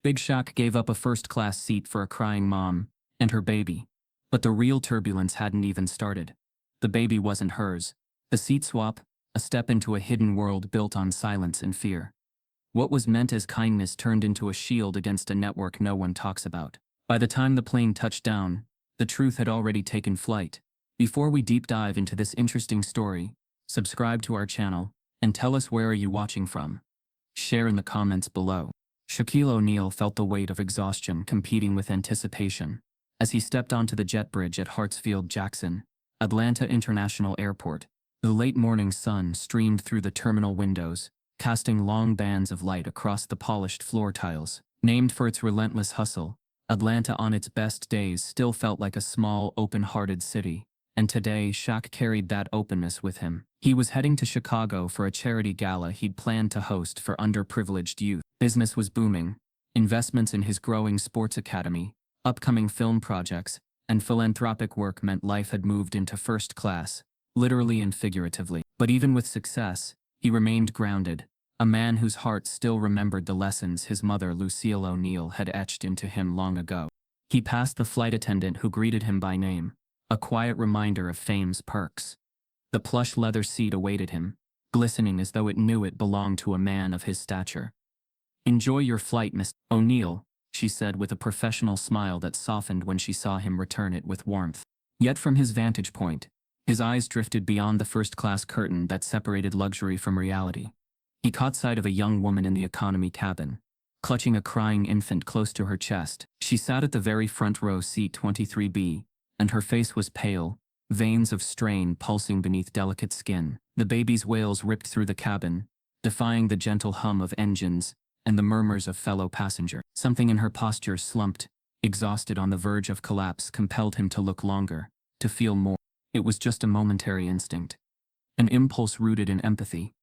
Big Shaq gave up a first-class seat for a crying mom and her baby. But the real turbulence hadn't even started. The baby wasn't hers. The seat swap, a step into a hidden world built on silence and fear. What was meant as kindness turned into a shield against a network no one talks about. By the time the plane touched down, the truth had already taken flight. Before we deep dive into this interesting story, subscribe to our channel, and tell us where are you watching from. Share in the comments below. Shaquille O'Neal felt the weight of exhaustion competing with anticipation as he stepped onto the jet bridge at Hartsfield-Jackson, Atlanta International Airport. The late morning sun streamed through the terminal windows, casting long bands of light across the polished floor tiles. Named for its relentless hustle, Atlanta on its best days still felt like a small, open-hearted city, and today Shaq carried that openness with him. He was heading to Chicago for a charity gala he'd planned to host for underprivileged youth. Business was booming. Investments in his growing sports academy, upcoming film projects, and philanthropic work meant life had moved into first class, literally and figuratively. But even with success, he remained grounded, a man whose heart still remembered the lessons his mother Lucille O'Neal had etched into him long ago. He passed the flight attendant who greeted him by name, a quiet reminder of fame's perks. The plush leather seat awaited him, glistening as though it knew it belonged to a man of his stature. "Enjoy your flight, Miss O'Neal," she said with a professional smile that softened when she saw him return it with warmth. Yet from his vantage point, his eyes drifted beyond the first-class curtain that separated luxury from reality. He caught sight of a young woman in the economy cabin, clutching a crying infant close to her chest. She sat at the very front row, seat 23B, and her face was pale, veins of strain pulsing beneath delicate skin. The baby's wails ripped through the cabin, defying the gentle hum of engines and the murmurs of fellow passengers. Something in her posture, slumped, exhausted on the verge of collapse, compelled him to look longer, to feel more. It was just a momentary instinct, an impulse rooted in empathy.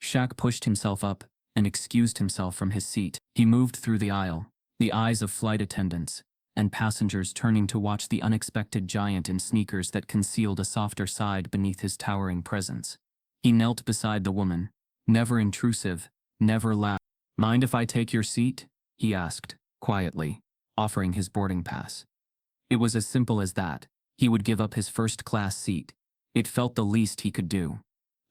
Shaq pushed himself up and excused himself from his seat. He moved through the aisle, the eyes of flight attendants and passengers turning to watch the unexpected giant in sneakers that concealed a softer side beneath his towering presence. He knelt beside the woman, never intrusive, never loud. "Mind if I take your seat?" he asked, quietly, offering his boarding pass. It was as simple as that. He would give up his first-class seat. It felt the least he could do.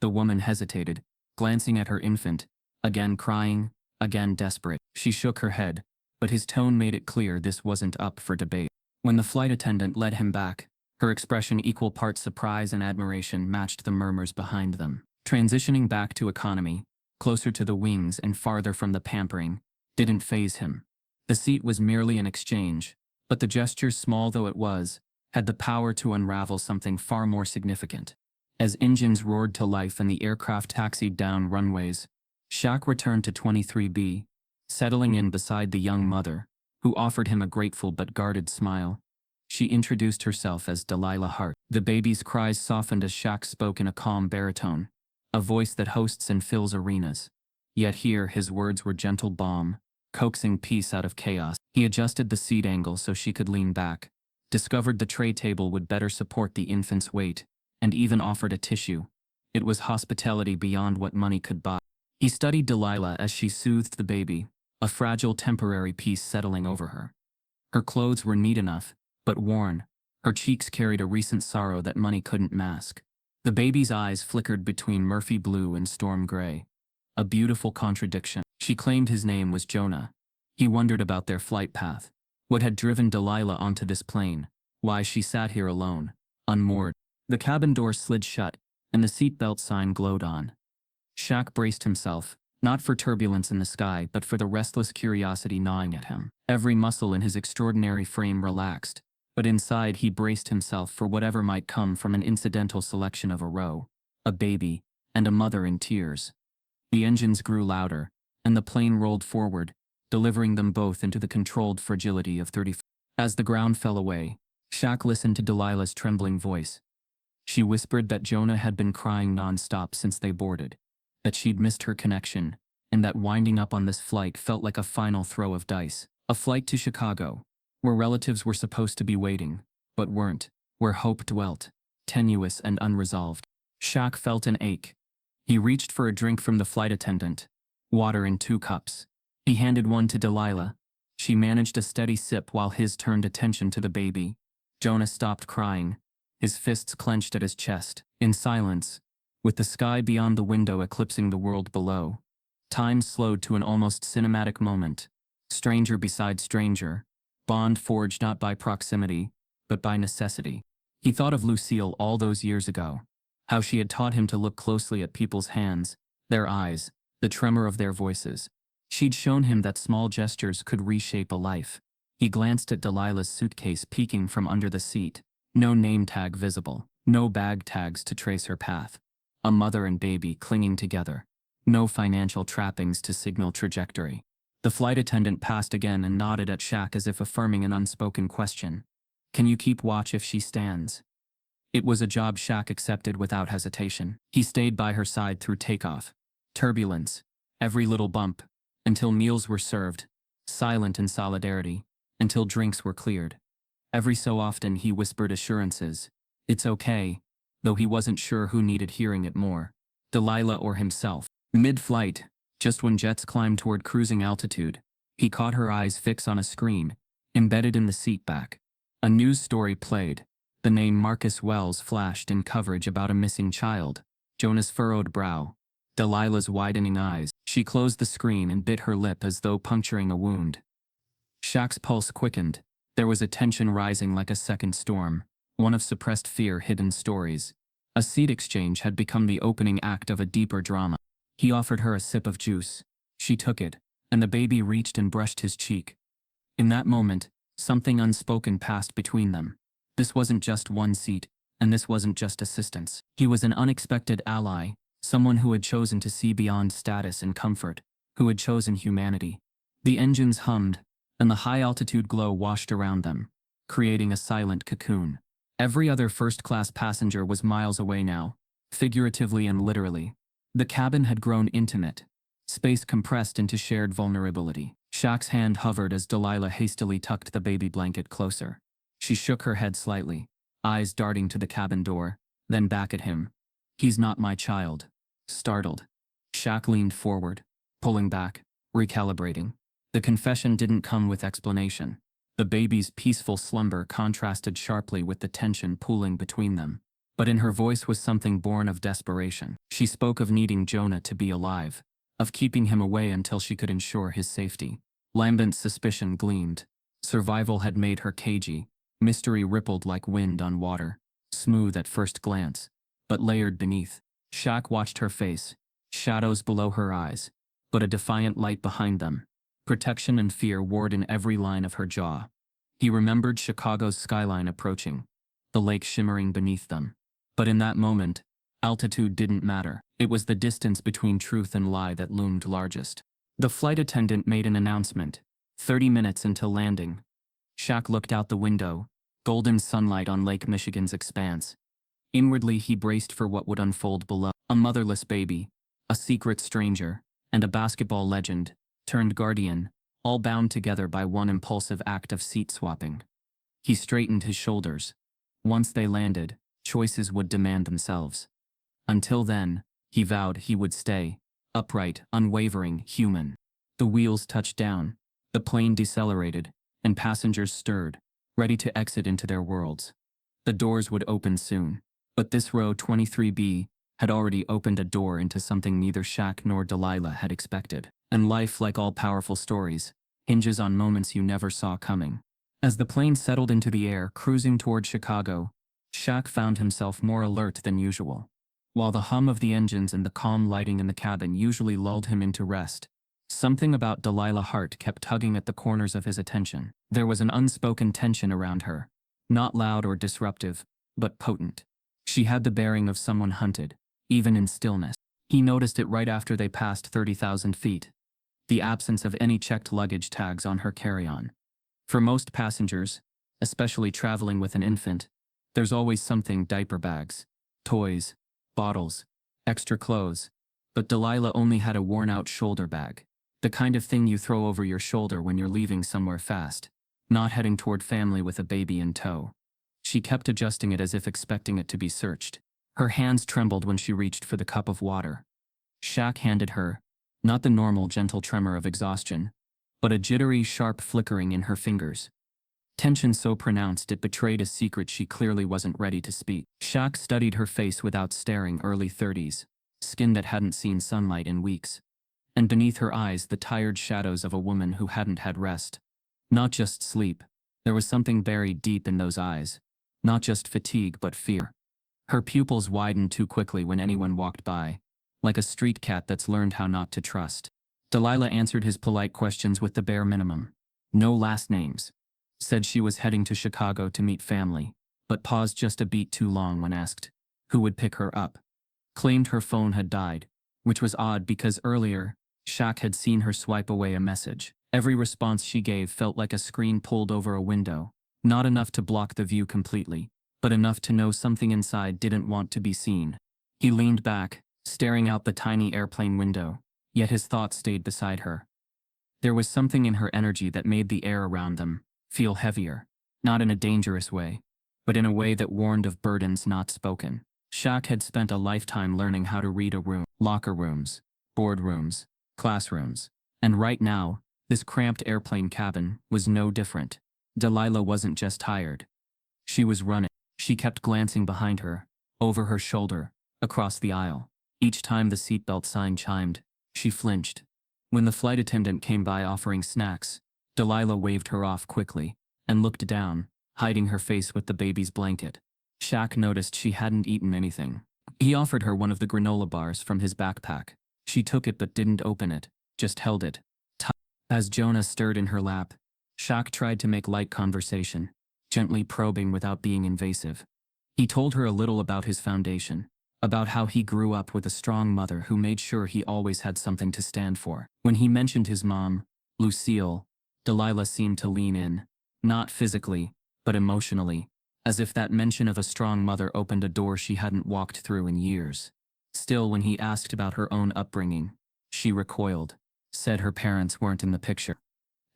The woman hesitated, glancing at her infant, again crying, again desperate. She shook her head, but his tone made it clear this wasn't up for debate. When the flight attendant led him back, her expression, equal parts surprise and admiration, matched the murmurs behind them. Transitioning back to economy, closer to the wings and farther from the pampering, didn't faze him. The seat was merely an exchange, but the gesture, small though it was, had the power to unravel something far more significant. As engines roared to life and the aircraft taxied down runways, Shaq returned to 23B, settling in beside the young mother, who offered him a grateful but guarded smile. She introduced herself as Delilah Hart. The baby's cries softened as Shaq spoke in a calm baritone, a voice that hosts and fills arenas. Yet here his words were gentle balm, coaxing peace out of chaos. He adjusted the seat angle so she could lean back, discovered the tray table would better support the infant's weight, and even offered a tissue. It was hospitality beyond what money could buy. He studied Delilah as she soothed the baby, a fragile temporary peace settling over her. Her clothes were neat enough, but worn. Her cheeks carried a recent sorrow that money couldn't mask. The baby's eyes flickered between Murphy blue and storm gray, a beautiful contradiction. She claimed his name was Jonah. He wondered about their flight path. What had driven Delilah onto this plane? Why she sat here alone, unmoored. The cabin door slid shut, and the seatbelt sign glowed on. Shaq braced himself, not for turbulence in the sky, but for the restless curiosity gnawing at him. Every muscle in his extraordinary frame relaxed, but inside he braced himself for whatever might come from an incidental selection of a row, a baby, and a mother in tears. The engines grew louder, and the plane rolled forward, delivering them both into the controlled fragility of 30 feet. As the ground fell away, Shaq listened to Delilah's trembling voice. She whispered that Jonah had been crying non-stop since they boarded, that she'd missed her connection, and that winding up on this flight felt like a final throw of dice. A flight to Chicago, where relatives were supposed to be waiting, but weren't, where hope dwelt, tenuous and unresolved. Shaq felt an ache. He reached for a drink from the flight attendant, water in 2 cups. He handed one to Delilah, She managed a steady sip while his turned attention to the baby. Jonah stopped crying, his fists clenched at his chest. In silence, with the sky beyond the window eclipsing the world below, time slowed to an almost cinematic moment. Stranger beside stranger, bond forged not by proximity, but by necessity. He thought of Lucille all those years ago, how she had taught him to look closely at people's hands, their eyes, the tremor of their voices. She'd shown him that small gestures could reshape a life. He glanced at Delilah's suitcase peeking from under the seat. No name tag visible, no bag tags to trace her path. A mother and baby clinging together. No financial trappings to signal trajectory. The flight attendant passed again and nodded at Shaq as if affirming an unspoken question. Can you keep watch if she stands? It was a job Shaq accepted without hesitation. He stayed by her side through takeoff. Turbulence. Every little bump. Until meals were served. Silent in solidarity. Until drinks were cleared. Every so often he whispered assurances. It's okay, though he wasn't sure who needed hearing it more. Delilah or himself. Mid-flight, just when jets climbed toward cruising altitude, he caught her eyes fix on a screen, embedded in the seat back. A news story played. The name Marcus Wells flashed in coverage about a missing child. Jonah's furrowed brow. Delilah's widening eyes. She closed the screen and bit her lip as though puncturing a wound. Shaq's pulse quickened. There was a tension rising like a second storm, one of suppressed fear, hidden stories. A seat exchange had become the opening act of a deeper drama. He offered her a sip of juice. She took it, and the baby reached and brushed his cheek. In that moment, something unspoken passed between them. This wasn't just one seat, and this wasn't just assistance. He was an unexpected ally, someone who had chosen to see beyond status and comfort, who had chosen humanity. The engines hummed, and the high-altitude glow washed around them, creating a silent cocoon. Every other first-class passenger was miles away now, figuratively and literally. The cabin had grown intimate, space compressed into shared vulnerability. Shaq's hand hovered as Delilah hastily tucked the baby blanket closer. She shook her head slightly, eyes darting to the cabin door, then back at him. He's not my child. Startled, Shaq leaned forward, pulling back, recalibrating. The confession didn't come with explanation. The baby's peaceful slumber contrasted sharply with the tension pooling between them. But in her voice was something born of desperation. She spoke of needing Jonah to be alive, of keeping him away until she could ensure his safety. Lambent's suspicion gleamed. Survival had made her cagey. Mystery rippled like wind on water, smooth at first glance, but layered beneath. Shaq watched her face, shadows below her eyes, but a defiant light behind them. Protection and fear warred in every line of her jaw. He remembered Chicago's skyline approaching, the lake shimmering beneath them. But in that moment, altitude didn't matter. It was the distance between truth and lie that loomed largest. The flight attendant made an announcement. 30 minutes until landing. Shaq looked out the window, golden sunlight on Lake Michigan's expanse. Inwardly he braced for what would unfold below. A motherless baby, a secret stranger, and a basketball legend, turned guardian, all bound together by one impulsive act of seat swapping. He straightened his shoulders. Once they landed, choices would demand themselves. Until then, he vowed he would stay, upright, unwavering, human. The wheels touched down, the plane decelerated, and passengers stirred, ready to exit into their worlds. The doors would open soon, but this row 23B had already opened a door into something neither Shaq nor Delilah had expected. And life, like all powerful stories, hinges on moments you never saw coming. As the plane settled into the air, cruising toward Chicago, Shaq found himself more alert than usual. While the hum of the engines and the calm lighting in the cabin usually lulled him into rest, something about Delilah Hart kept tugging at the corners of his attention. There was an unspoken tension around her, not loud or disruptive, but potent. She had the bearing of someone hunted, even in stillness. He noticed it right after they passed 30,000 feet. The absence of any checked luggage tags on her carry-on. For most passengers, especially traveling with an infant, there's always something: diaper bags, toys, bottles, extra clothes. But Delilah only had a worn-out shoulder bag. The kind of thing you throw over your shoulder when you're leaving somewhere fast, not heading toward family with a baby in tow. She kept adjusting it as if expecting it to be searched. Her hands trembled when she reached for the cup of water. Shaq handed her, not the normal gentle tremor of exhaustion, but a jittery, sharp flickering in her fingers. Tension so pronounced it betrayed a secret she clearly wasn't ready to speak. Shaq studied her face without staring, early 30s, skin that hadn't seen sunlight in weeks. And beneath her eyes the tired shadows of a woman who hadn't had rest. Not just sleep. There was something buried deep in those eyes. Not just fatigue but fear. Her pupils widened too quickly when anyone walked by, like a street cat that's learned how not to trust. Delilah answered his polite questions with the bare minimum. No last names. Said she was heading to Chicago to meet family, but paused just a beat too long when asked who would pick her up. Claimed her phone had died, which was odd because earlier, Shaq had seen her swipe away a message. Every response she gave felt like a screen pulled over a window, not enough to block the view completely, but enough to know something inside didn't want to be seen. He leaned back, staring out the tiny airplane window, yet his thoughts stayed beside her. There was something in her energy that made the air around them feel heavier, not in a dangerous way, but in a way that warned of burdens not spoken. Shaq had spent a lifetime learning how to read a room, locker rooms, boardrooms, classrooms, and right now, this cramped airplane cabin was no different. Delilah wasn't just tired. She was running. She kept glancing behind her, over her shoulder, across the aisle. Each time the seatbelt sign chimed, she flinched. When the flight attendant came by offering snacks, Delilah waved her off quickly and looked down, hiding her face with the baby's blanket. Shaq noticed she hadn't eaten anything. He offered her one of the granola bars from his backpack. She took it but didn't open it, just held it. As Jonah stirred in her lap, Shaq tried to make light conversation, gently probing without being invasive. He told her a little about his foundation, about how he grew up with a strong mother who made sure he always had something to stand for. When he mentioned his mom, Lucille, Delilah seemed to lean in, not physically, but emotionally, as if that mention of a strong mother opened a door she hadn't walked through in years. Still, when he asked about her own upbringing, she recoiled, said her parents weren't in the picture,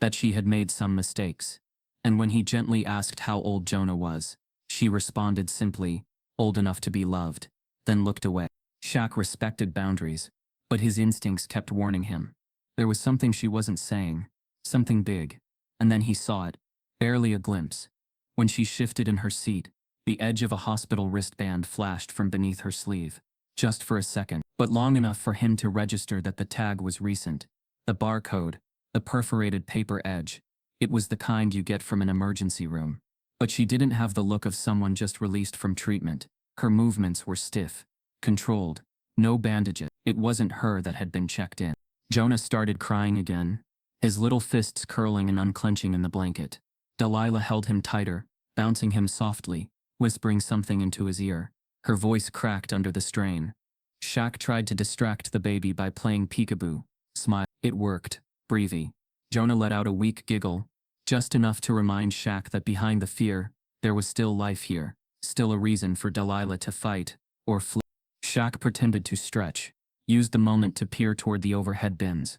that she had made some mistakes. And when he gently asked how old Jonah was, she responded simply, old enough to be loved, then looked away. Shaq respected boundaries, but his instincts kept warning him. There was something she wasn't saying, something big, and then he saw it, barely a glimpse. When she shifted in her seat, the edge of a hospital wristband flashed from beneath her sleeve, just for a second, but long enough for him to register that the tag was recent. The barcode, the perforated paper edge, it was the kind you get from an emergency room. But she didn't have the look of someone just released from treatment. Her movements were stiff, controlled, no bandages. It wasn't her that had been checked in. Jonah started crying again, his little fists curling and unclenching in the blanket. Delilah held him tighter, bouncing him softly, whispering something into his ear. Her voice cracked under the strain. Shaq tried to distract the baby by playing peekaboo. Smile. It worked. Breathy. Jonah let out a weak giggle, just enough to remind Shaq that behind the fear, there was still life here, still a reason for Delilah to fight, or flee. Shaq pretended to stretch, used the moment to peer toward the overhead bins.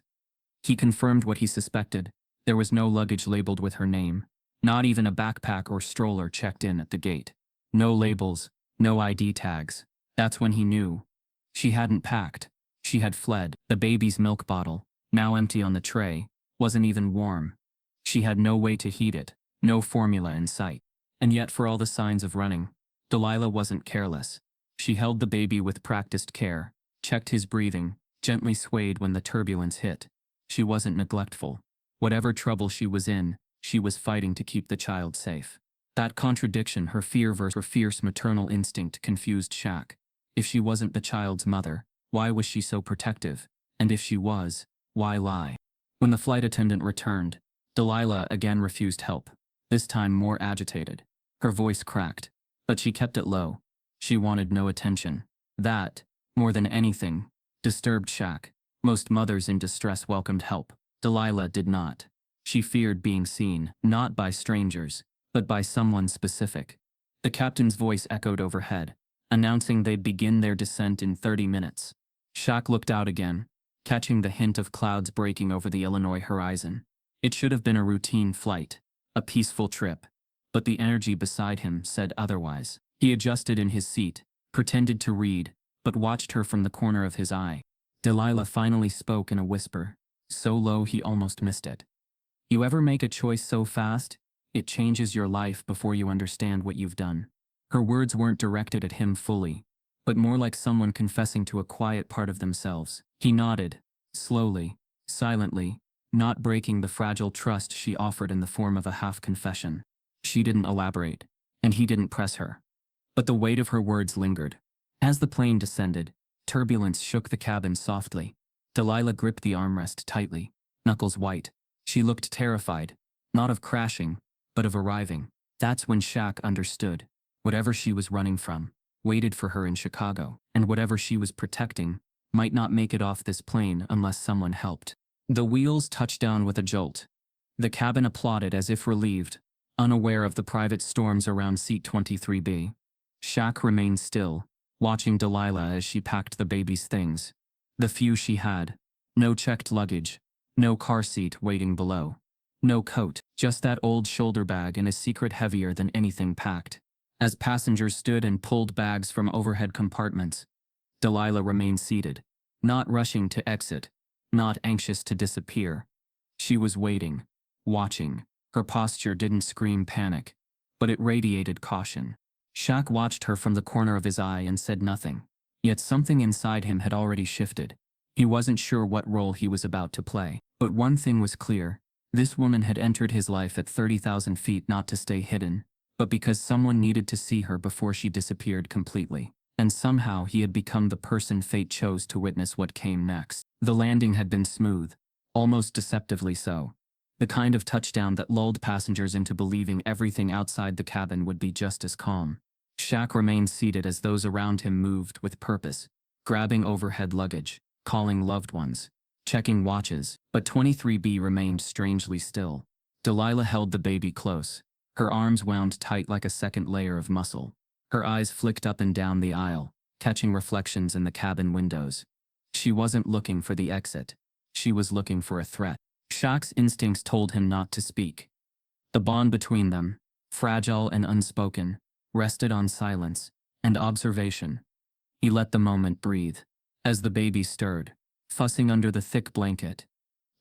He confirmed what he suspected. There was no luggage labeled with her name, not even a backpack or stroller checked in at the gate. No labels, no ID tags. That's when he knew. She hadn't packed. She had fled. The baby's milk bottle, now empty on the tray, wasn't even warm. She had no way to heat it, no formula in sight. And yet for all the signs of running, Delilah wasn't careless. She held the baby with practiced care, checked his breathing, gently swayed when the turbulence hit. She wasn't neglectful. Whatever trouble she was in, she was fighting to keep the child safe. That contradiction, her fear versus her fierce maternal instinct, confused Shaq. If she wasn't the child's mother, why was she so protective? And if she was, why lie? When the flight attendant returned, Delilah again refused help, this time more agitated. Her voice cracked, but she kept it low. She wanted no attention. That, more than anything, disturbed Shaq. Most mothers in distress welcomed help. Delilah did not. She feared being seen, not by strangers, but by someone specific. The captain's voice echoed overhead, announcing they'd begin their descent in 30 minutes. Shaq looked out again, catching the hint of clouds breaking over the Illinois horizon. It should have been a routine flight, a peaceful trip, but the energy beside him said otherwise. He adjusted in his seat, pretended to read, but watched her from the corner of his eye. Delilah finally spoke in a whisper, so low he almost missed it. You ever make a choice so fast, it changes your life before you understand what you've done? Her words weren't directed at him fully, but more like someone confessing to a quiet part of themselves. He nodded, slowly, silently, not breaking the fragile trust she offered in the form of a half-confession. She didn't elaborate, and he didn't press her. But the weight of her words lingered. As the plane descended, turbulence shook the cabin softly. Delilah gripped the armrest tightly, knuckles white. She looked terrified, not of crashing, but of arriving. That's when Shaq understood. Whatever she was running from waited for her in Chicago, and whatever she was protecting might not make it off this plane unless someone helped. The wheels touched down with a jolt. The cabin applauded as if relieved, unaware of the private storms around seat 23B. Shaq remained still, watching Delilah as she packed the baby's things. The few she had. No checked luggage. No car seat waiting below. No coat, just that old shoulder bag and a secret heavier than anything packed. As passengers stood and pulled bags from overhead compartments, Delilah remained seated, not rushing to exit, not anxious to disappear. She was waiting, watching. Her posture didn't scream panic, but it radiated caution. Shaq watched her from the corner of his eye and said nothing. Yet something inside him had already shifted. He wasn't sure what role he was about to play. But one thing was clear. This woman had entered his life at 30,000 feet not to stay hidden, but because someone needed to see her before she disappeared completely. And somehow he had become the person fate chose to witness what came next. The landing had been smooth, almost deceptively so. The kind of touchdown that lulled passengers into believing everything outside the cabin would be just as calm. Shaq remained seated as those around him moved with purpose, grabbing overhead luggage, calling loved ones, checking watches, but 23B remained strangely still. Delilah held the baby close, her arms wound tight like a second layer of muscle. Her eyes flicked up and down the aisle, catching reflections in the cabin windows. She wasn't looking for the exit. She was looking for a threat. Shaq's instincts told him not to speak. The bond between them, fragile and unspoken, rested on silence and observation. He let the moment breathe. As the baby stirred, fussing under the thick blanket,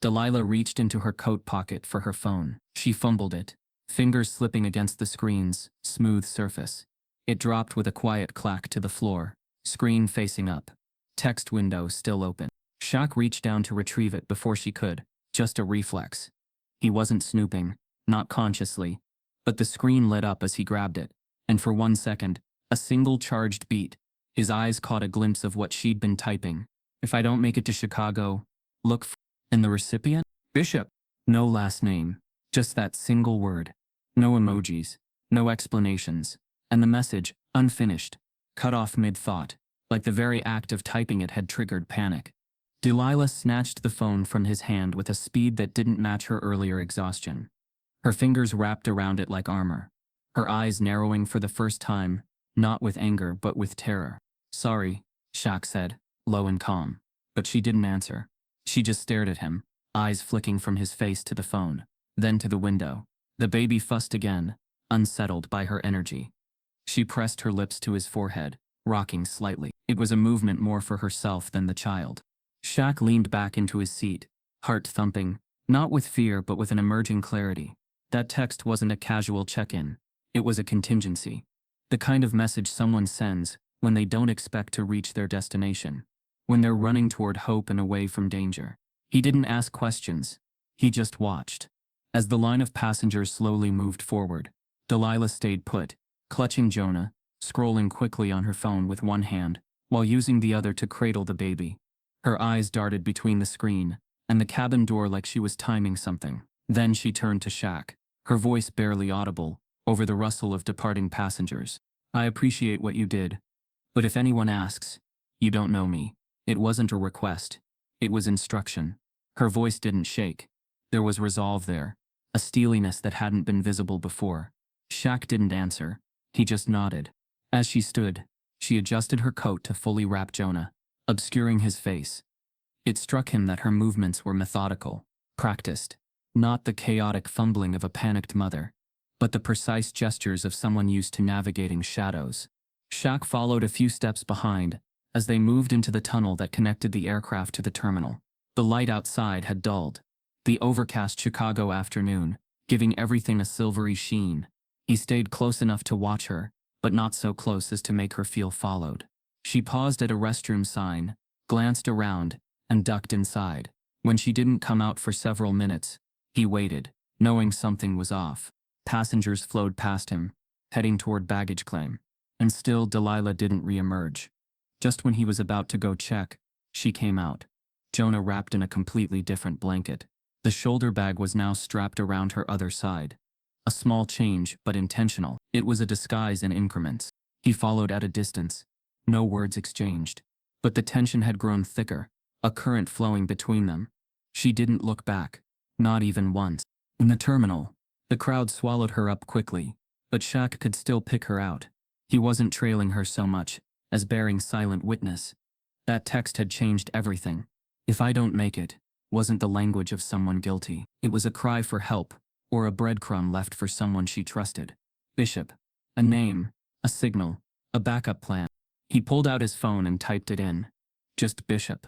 Delilah reached into her coat pocket for her phone. She fumbled it, fingers slipping against the screen's smooth surface. It dropped with a quiet clack to the floor, screen facing up, text window still open. Shaq reached down to retrieve it before she could, just a reflex. He wasn't snooping, not consciously, but the screen lit up as he grabbed it, and for 1 second, a single charged beat, his eyes caught a glimpse of what she'd been typing. If I don't make it to Chicago, look for... And the recipient? Bishop. No last name, just that single word. No emojis, no explanations. And the message, unfinished, cut off mid-thought, like the very act of typing it had triggered panic. Delilah snatched the phone from his hand with a speed that didn't match her earlier exhaustion. Her fingers wrapped around it like armor, her eyes narrowing for the first time, not with anger but with terror. Sorry, Shaq said, low and calm. But she didn't answer. She just stared at him, eyes flicking from his face to the phone, then to the window. The baby fussed again, unsettled by her energy. She pressed her lips to his forehead, rocking slightly. It was a movement more for herself than the child. Shaq leaned back into his seat, heart thumping, not with fear but with an emerging clarity. That text wasn't a casual check-in. It was a contingency. The kind of message someone sends when they don't expect to reach their destination, when they're running toward hope and away from danger. He didn't ask questions. He just watched. As the line of passengers slowly moved forward, Delilah stayed put, clutching Jonah, scrolling quickly on her phone with one hand, while using the other to cradle the baby. Her eyes darted between the screen and the cabin door like she was timing something. Then she turned to Shaq, her voice barely audible, over the rustle of departing passengers. I appreciate what you did, but if anyone asks, you don't know me. It wasn't a request. It was instruction. Her voice didn't shake. There was resolve there, a steeliness that hadn't been visible before. Shaq didn't answer. He just nodded. As she stood, she adjusted her coat to fully wrap Jonah, obscuring his face. It struck him that her movements were methodical, practiced, not the chaotic fumbling of a panicked mother, but the precise gestures of someone used to navigating shadows. Shaq followed a few steps behind as they moved into the tunnel that connected the aircraft to the terminal. The light outside had dulled. The overcast Chicago afternoon, giving everything a silvery sheen. He stayed close enough to watch her, but not so close as to make her feel followed. She paused at a restroom sign, glanced around, and ducked inside. When she didn't come out for several minutes, he waited, knowing something was off. Passengers flowed past him, heading toward baggage claim. And still Delilah didn't re-emerge. Just when he was about to go check, she came out. Jonah wrapped in a completely different blanket. The shoulder bag was now strapped around her other side. A small change, but intentional. It was a disguise in increments. He followed at a distance. No words exchanged. But the tension had grown thicker, a current flowing between them. She didn't look back. Not even once. In the terminal, the crowd swallowed her up quickly, but Shaq could still pick her out. He wasn't trailing her so much as bearing silent witness. That text had changed everything. If I don't make it, wasn't the language of someone guilty. It was a cry for help, or a breadcrumb left for someone she trusted. Bishop. A name, a signal, a backup plan. He pulled out his phone and typed it in. Just Bishop.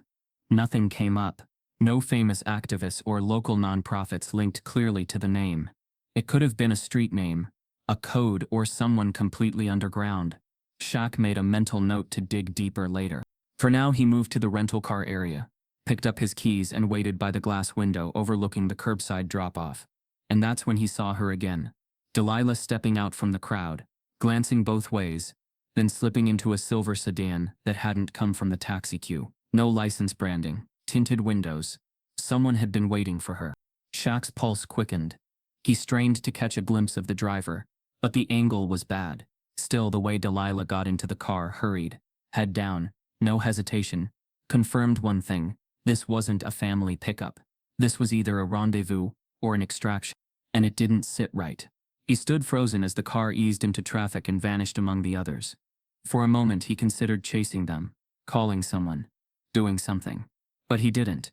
Nothing came up. No famous activists or local nonprofits linked clearly to the name. It could have been a street name, a code, or someone completely underground. Shaq made a mental note to dig deeper later. For now, he moved to the rental car area, picked up his keys, and waited by the glass window overlooking the curbside drop-off. And that's when he saw her again. Delilah stepping out from the crowd, glancing both ways, then slipping into a silver sedan that hadn't come from the taxi queue. No license branding, tinted windows. Someone had been waiting for her. Shaq's pulse quickened. He strained to catch a glimpse of the driver, but the angle was bad. Still, the way Delilah got into the car, hurried, head down, no hesitation, confirmed one thing: this wasn't a family pickup. This was either a rendezvous or an extraction, and it didn't sit right. He stood frozen as the car eased into traffic and vanished among the others. For a moment he considered chasing them, calling someone, doing something. But he didn't.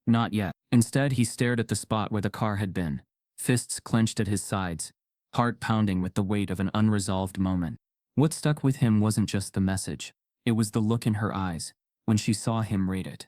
Not yet. Instead, he stared at the spot where the car had been, fists clenched at his sides, heart pounding with the weight of an unresolved moment. What stuck with him wasn't just the message. It was the look in her eyes when she saw him read it.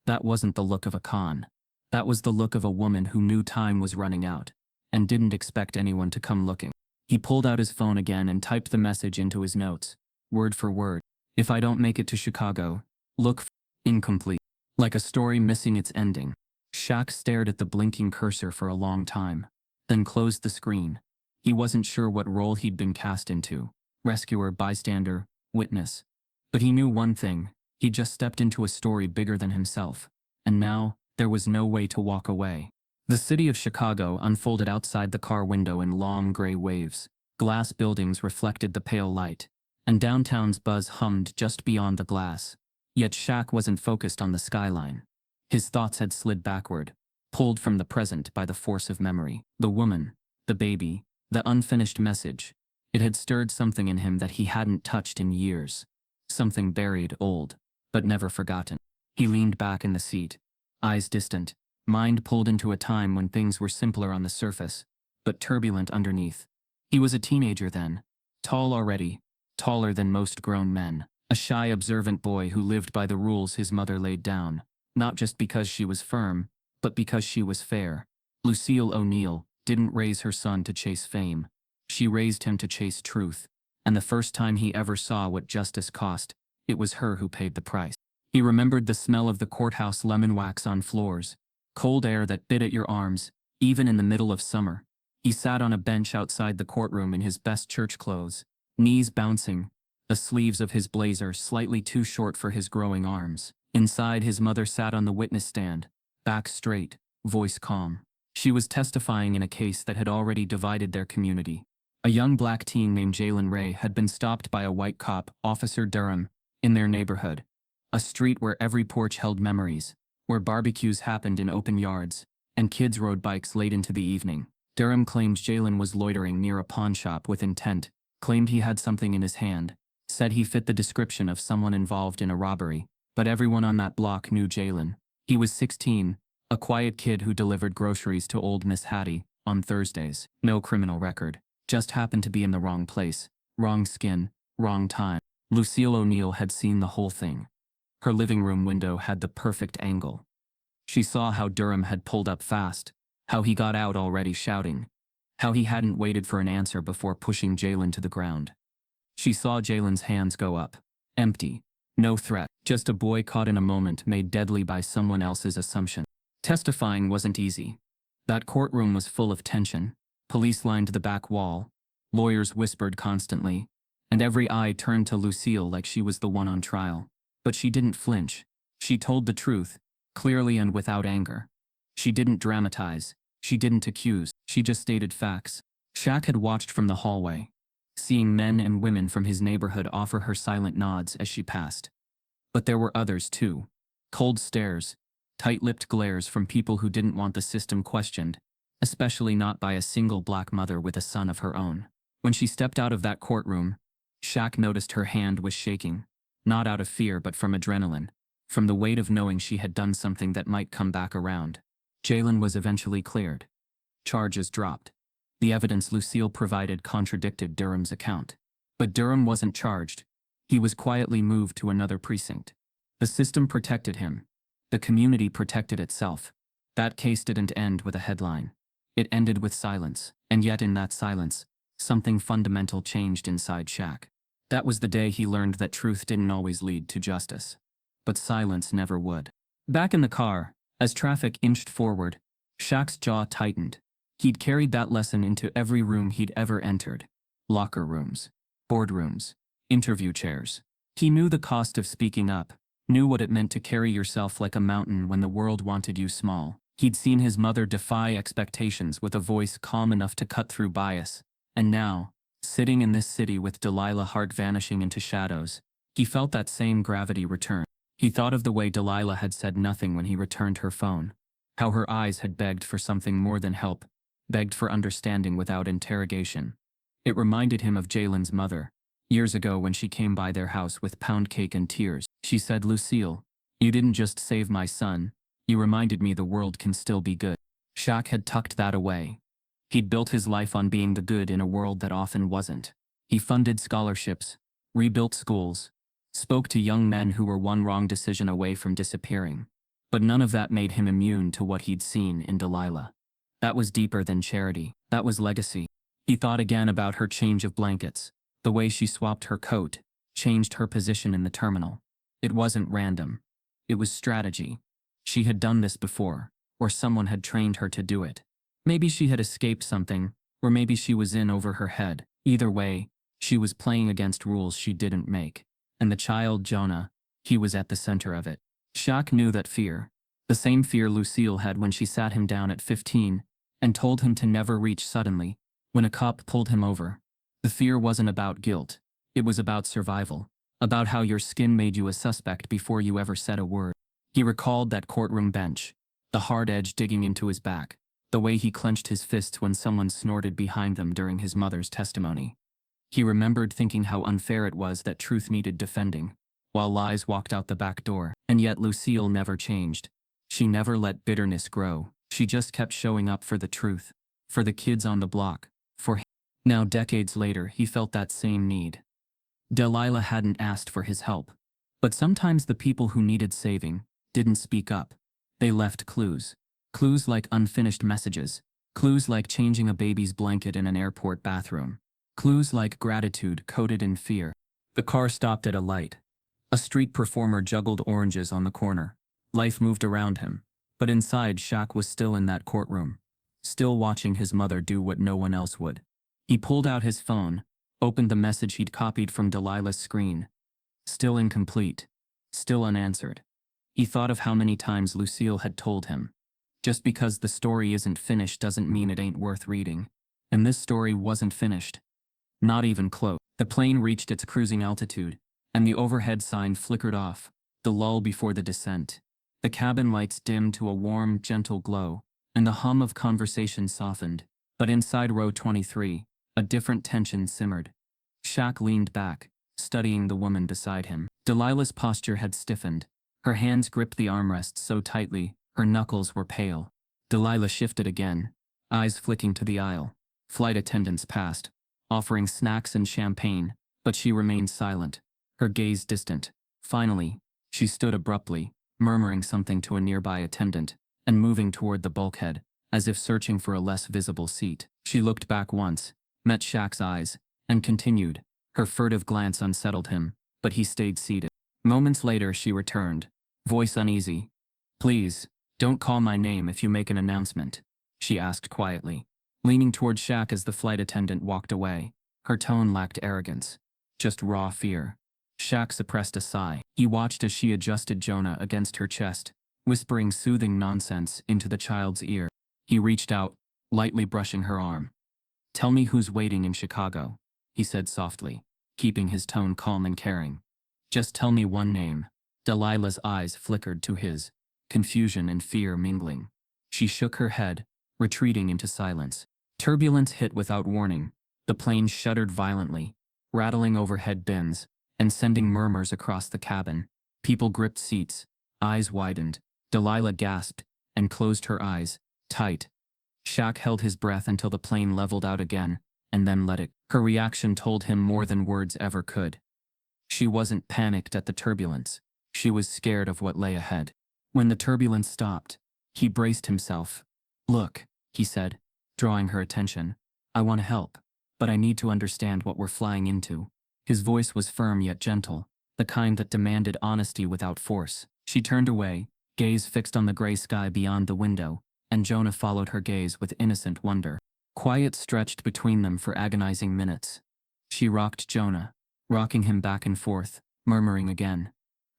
That wasn't the look of a con. That was the look of a woman who knew time was running out and didn't expect anyone to come looking. He pulled out his phone again and typed the message into his notes, word for word. If I don't make it to Chicago, look for incomplete. Like a story missing its ending. Shaq stared at the blinking cursor for a long time, then closed the screen. He wasn't sure what role he'd been cast into: rescuer, bystander, witness. But he knew one thing: he'd just stepped into a story bigger than himself. And now, there was no way to walk away. The city of Chicago unfolded outside the car window in long gray waves. Glass buildings reflected the pale light, and downtown's buzz hummed just beyond the glass. Yet Shaq wasn't focused on the skyline. His thoughts had slid backward, pulled from the present by the force of memory. The woman, the baby, the unfinished message. It had stirred something in him that he hadn't touched in years. Something buried, old, but never forgotten. He leaned back in the seat, eyes distant, mind pulled into a time when things were simpler on the surface, but turbulent underneath. He was a teenager then, tall already, taller than most grown men. A shy, observant boy who lived by the rules his mother laid down, not just because she was firm, but because she was fair. Lucille O'Neill didn't raise her son to chase fame. She raised him to chase truth, and the first time he ever saw what justice cost, it was her who paid the price. He remembered the smell of the courthouse lemon wax on floors, cold air that bit at your arms, even in the middle of summer. He sat on a bench outside the courtroom in his best church clothes, knees bouncing, the sleeves of his blazer slightly too short for his growing arms. Inside, his mother sat on the witness stand, back straight, voice calm. She was testifying in a case that had already divided their community. A young black teen named Jalen Ray had been stopped by a white cop, Officer Durham, in their neighborhood. A street where every porch held memories, where barbecues happened in open yards, and kids rode bikes late into the evening. Durham claimed Jalen was loitering near a pawn shop with intent, claimed he had something in his hand, said he fit the description of someone involved in a robbery, but everyone on that block knew Jalen. He was 16, a quiet kid who delivered groceries to old Miss Hattie on Thursdays. No criminal record, just happened to be in the wrong place, wrong skin, wrong time. Lucille O'Neill had seen the whole thing. Her living room window had the perfect angle. She saw how Durham had pulled up fast, how he got out already shouting, how he hadn't waited for an answer before pushing Jalen to the ground. She saw Jalen's hands go up. Empty. No threat. Just a boy caught in a moment made deadly by someone else's assumption. Testifying wasn't easy. That courtroom was full of tension. Police lined the back wall. Lawyers whispered constantly. And every eye turned to Lucille like she was the one on trial. But she didn't flinch. She told the truth, clearly and without anger. She didn't dramatize. She didn't accuse. She just stated facts. Shaq had watched from the hallway, seeing men and women from his neighborhood offer her silent nods as she passed. But there were others too. Cold stares, tight-lipped glares from people who didn't want the system questioned, especially not by a single black mother with a son of her own. When she stepped out of that courtroom, Shaq noticed her hand was shaking, not out of fear but from adrenaline, from the weight of knowing she had done something that might come back around. Jalen was eventually cleared. Charges dropped. The evidence Lucille provided contradicted Durham's account. But Durham wasn't charged. He was quietly moved to another precinct. The system protected him. The community protected itself. That case didn't end with a headline. It ended with silence, and yet in that silence, something fundamental changed inside Shaq. That was the day he learned that truth didn't always lead to justice. But silence never would. Back in the car, as traffic inched forward, Shaq's jaw tightened. He'd carried that lesson into every room he'd ever entered. Locker rooms, boardrooms, interview chairs. He knew the cost of speaking up, knew what it meant to carry yourself like a mountain when the world wanted you small. He'd seen his mother defy expectations with a voice calm enough to cut through bias. And now, sitting in this city with Delilah Hart vanishing into shadows, he felt that same gravity return. He thought of the way Delilah had said nothing when he returned her phone, how her eyes had begged for something more than help, begged for understanding without interrogation. It reminded him of Jalen's mother. Years ago when she came by their house with pound cake and tears, she said, "Lucille, you didn't just save my son, you reminded me the world can still be good." Shaq had tucked that away. He'd built his life on being the good in a world that often wasn't. He funded scholarships, rebuilt schools, spoke to young men who were one wrong decision away from disappearing. But none of that made him immune to what he'd seen in Delilah. That was deeper than charity. That was legacy. He thought again about her change of blankets, the way she swapped her coat, changed her position in the terminal. It wasn't random. It was strategy. She had done this before, or someone had trained her to do it. Maybe she had escaped something, or maybe she was in over her head. Either way, she was playing against rules she didn't make. And the child, Jonah, he was at the center of it. Shaq knew that fear, the same fear Lucille had when she sat him down at 15 and told him to never reach suddenly, when a cop pulled him over. The fear wasn't about guilt. It was about survival, about how your skin made you a suspect before you ever said a word. He recalled that courtroom bench, the hard edge digging into his back, the way he clenched his fists when someone snorted behind them during his mother's testimony. He remembered thinking how unfair it was that truth needed defending, while lies walked out the back door. And yet Lucille never changed. She never let bitterness grow. She just kept showing up for the truth, for the kids on the block, for him. Now decades later he felt that same need. Delilah hadn't asked for his help. But sometimes the people who needed saving didn't speak up. They left clues. Clues like unfinished messages. Clues like changing a baby's blanket in an airport bathroom. Clues like gratitude coded in fear. The car stopped at a light. A street performer juggled oranges on the corner. Life moved around him. But inside, Shaq was still in that courtroom, still watching his mother do what no one else would. He pulled out his phone, opened the message he'd copied from Delilah's screen. Still incomplete. Still unanswered. He thought of how many times Lucille had told him, "Just because the story isn't finished doesn't mean it ain't worth reading." And this story wasn't finished. Not even close. The plane reached its cruising altitude, and the overhead sign flickered off, the lull before the descent. The cabin lights dimmed to a warm, gentle glow, and the hum of conversation softened. But inside row 23, a different tension simmered. Shaq leaned back, studying the woman beside him. Delilah's posture had stiffened. Her hands gripped the armrests so tightly, her knuckles were pale. Delilah shifted again, eyes flicking to the aisle. Flight attendants passed, offering snacks and champagne, but she remained silent, her gaze distant. Finally, she stood abruptly, murmuring something to a nearby attendant, and moving toward the bulkhead. as if searching for a less visible seat. She looked back once, met Shaq's eyes, and continued. Her furtive glance unsettled him, but he stayed seated. Moments later she returned, voice uneasy. "Please, don't call my name if you make an announcement," she asked quietly, leaning toward Shaq as the flight attendant walked away. Her tone lacked arrogance, just raw fear. Shaq suppressed a sigh. He watched as she adjusted Jonah against her chest, whispering soothing nonsense into the child's ear. He reached out, lightly brushing her arm. "Tell me who's waiting in Chicago," he said softly, keeping his tone calm and caring. "Just tell me one name." Delilah's eyes flickered to his, confusion and fear mingling. She shook her head, retreating into silence. Turbulence hit without warning. The plane shuddered violently, rattling overhead bins, and sending murmurs across the cabin. People gripped seats, eyes widened. Delilah gasped, and closed her eyes, tight. Shaq held his breath until the plane leveled out again, and then let it. Her reaction told him more than words ever could. She wasn't panicked at the turbulence. She was scared of what lay ahead. When the turbulence stopped, he braced himself. "Look," he said, drawing her attention. "I want to help, but I need to understand what we're flying into." His voice was firm yet gentle, the kind that demanded honesty without force. She turned away, gaze fixed on the gray sky beyond the window, and Jonah followed her gaze with innocent wonder. Quiet stretched between them for agonizing minutes. She rocked Jonah, rocking him back and forth, murmuring again.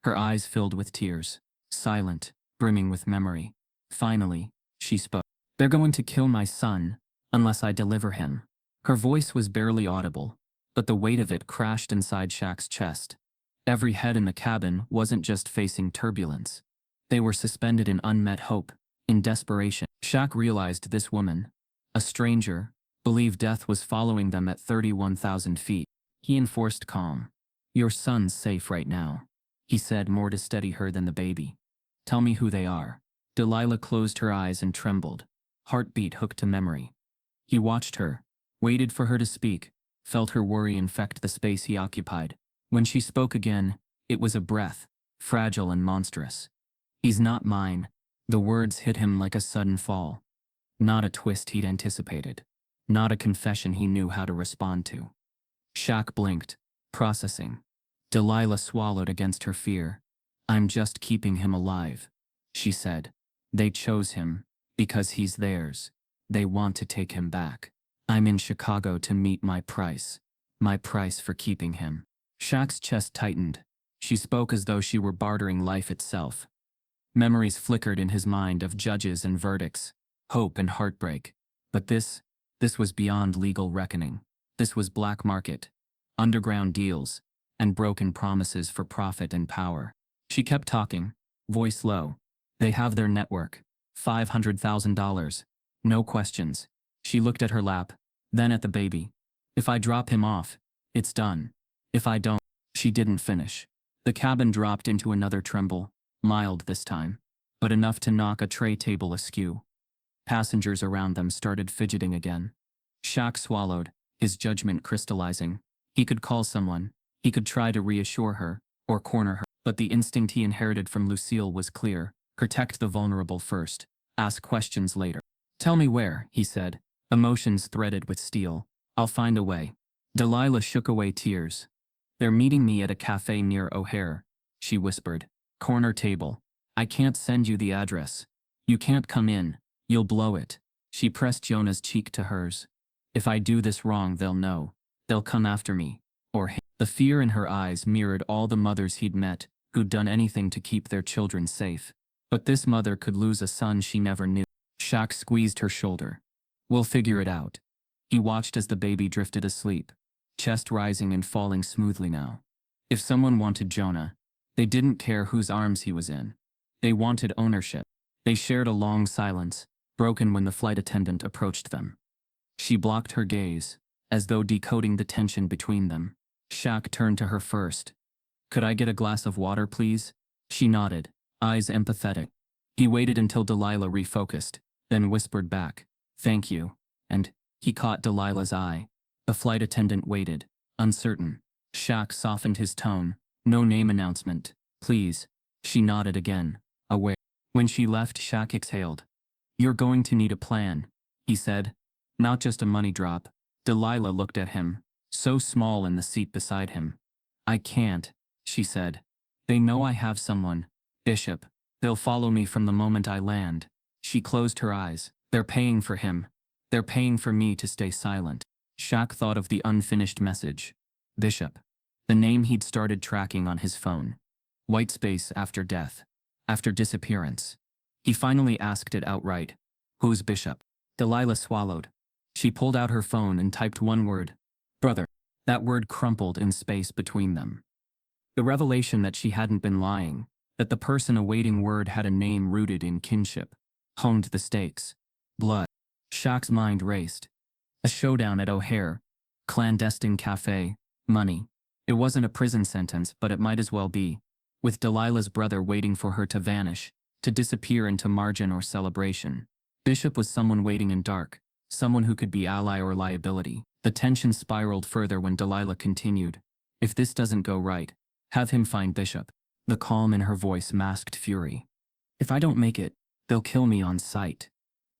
Her eyes filled with tears, silent, brimming with memory. Finally, she spoke. "They're going to kill my son, unless I deliver him." Her voice was barely audible, but the weight of it crashed inside Shaq's chest. Every head in the cabin wasn't just facing turbulence. They were suspended in unmet hope, in desperation. Shaq realized this woman, a stranger, believed death was following them at 31,000 feet. He enforced calm. "Your son's safe right now," he said, more to steady her than the baby. "Tell me who they are." Delilah closed her eyes and trembled, heartbeat hooked to memory. He watched her, waited for her to speak, felt her worry infect the space he occupied. When she spoke again, it was a breath, fragile and monstrous. "He's not mine." The words hit him like a sudden fall. Not a twist he'd anticipated. Not a confession he knew how to respond to. Shaq blinked, processing. Delilah swallowed against her fear. "I'm just keeping him alive," she said. "They chose him, because he's theirs. They want to take him back. I'm in Chicago to meet my price for keeping him." Shaq's chest tightened. She spoke as though she were bartering life itself. Memories flickered in his mind of judges and verdicts, hope and heartbreak. But this was beyond legal reckoning. This was black market, underground deals, and broken promises for profit and power. She kept talking, voice low. "They have their network. $500,000. No questions." She looked at her lap, then at the baby. "If I drop him off, it's done. If I don't." She didn't finish. The cabin dropped into another tremble, mild this time, but enough to knock a tray table askew. Passengers around them started fidgeting again. Shaq swallowed, his judgment crystallizing. He could call someone, he could try to reassure her, or corner her, but the instinct he inherited from Lucille was clear. Protect the vulnerable first, ask questions later. "Tell me where," he said, emotions threaded with steel. "I'll find a way." Delilah shook away tears. "They're meeting me at a cafe near O'Hare," she whispered. "Corner table. I can't send you the address. You can't come in. You'll blow it." She pressed Jonah's cheek to hers. "If I do this wrong, they'll know. They'll come after me. Or him." The fear in her eyes mirrored all the mothers he'd met, who'd done anything to keep their children safe. But this mother could lose a son she never knew. Shaq squeezed her shoulder. "We'll figure it out." He watched as the baby drifted asleep, chest rising and falling smoothly now. If someone wanted Jonah, they didn't care whose arms he was in. They wanted ownership. They shared a long silence, broken when the flight attendant approached them. She blocked her gaze, as though decoding the tension between them. Shaq turned to her first. "Could I get a glass of water, please?" She nodded, eyes empathetic. He waited until Delilah refocused, then whispered back, "Thank you," and he caught Delilah's eye. The flight attendant waited, uncertain. Shaq softened his tone. "No name announcement, please." She nodded again, aware. When she left, Shaq exhaled. You're going to need a plan, he said. Not just a money drop. Delilah looked at him, so small in the seat beside him. I can't, she said. They know I have someone. Bishop. They'll follow me from the moment I land. She closed her eyes. They're paying for him. They're paying for me to stay silent. Shaq thought of the unfinished message. Bishop. The name he'd started tracking on his phone. White space after death. After disappearance. He finally asked it outright. Who's Bishop? Delilah swallowed. She pulled out her phone and typed one word. Brother. That word crumpled in space between them. The revelation that she hadn't been lying, that the person awaiting word had a name rooted in kinship, honed the stakes. Blood. Shaq's mind raced. A showdown at O'Hare. Clandestine cafe. Money. It wasn't a prison sentence, but it might as well be. With Delilah's brother waiting for her to vanish, to disappear into margin or celebration. Bishop was someone waiting in dark, someone who could be ally or liability. The tension spiraled further when Delilah continued. If this doesn't go right, have him find Bishop. The calm in her voice masked fury. If I don't make it, they'll kill me on sight.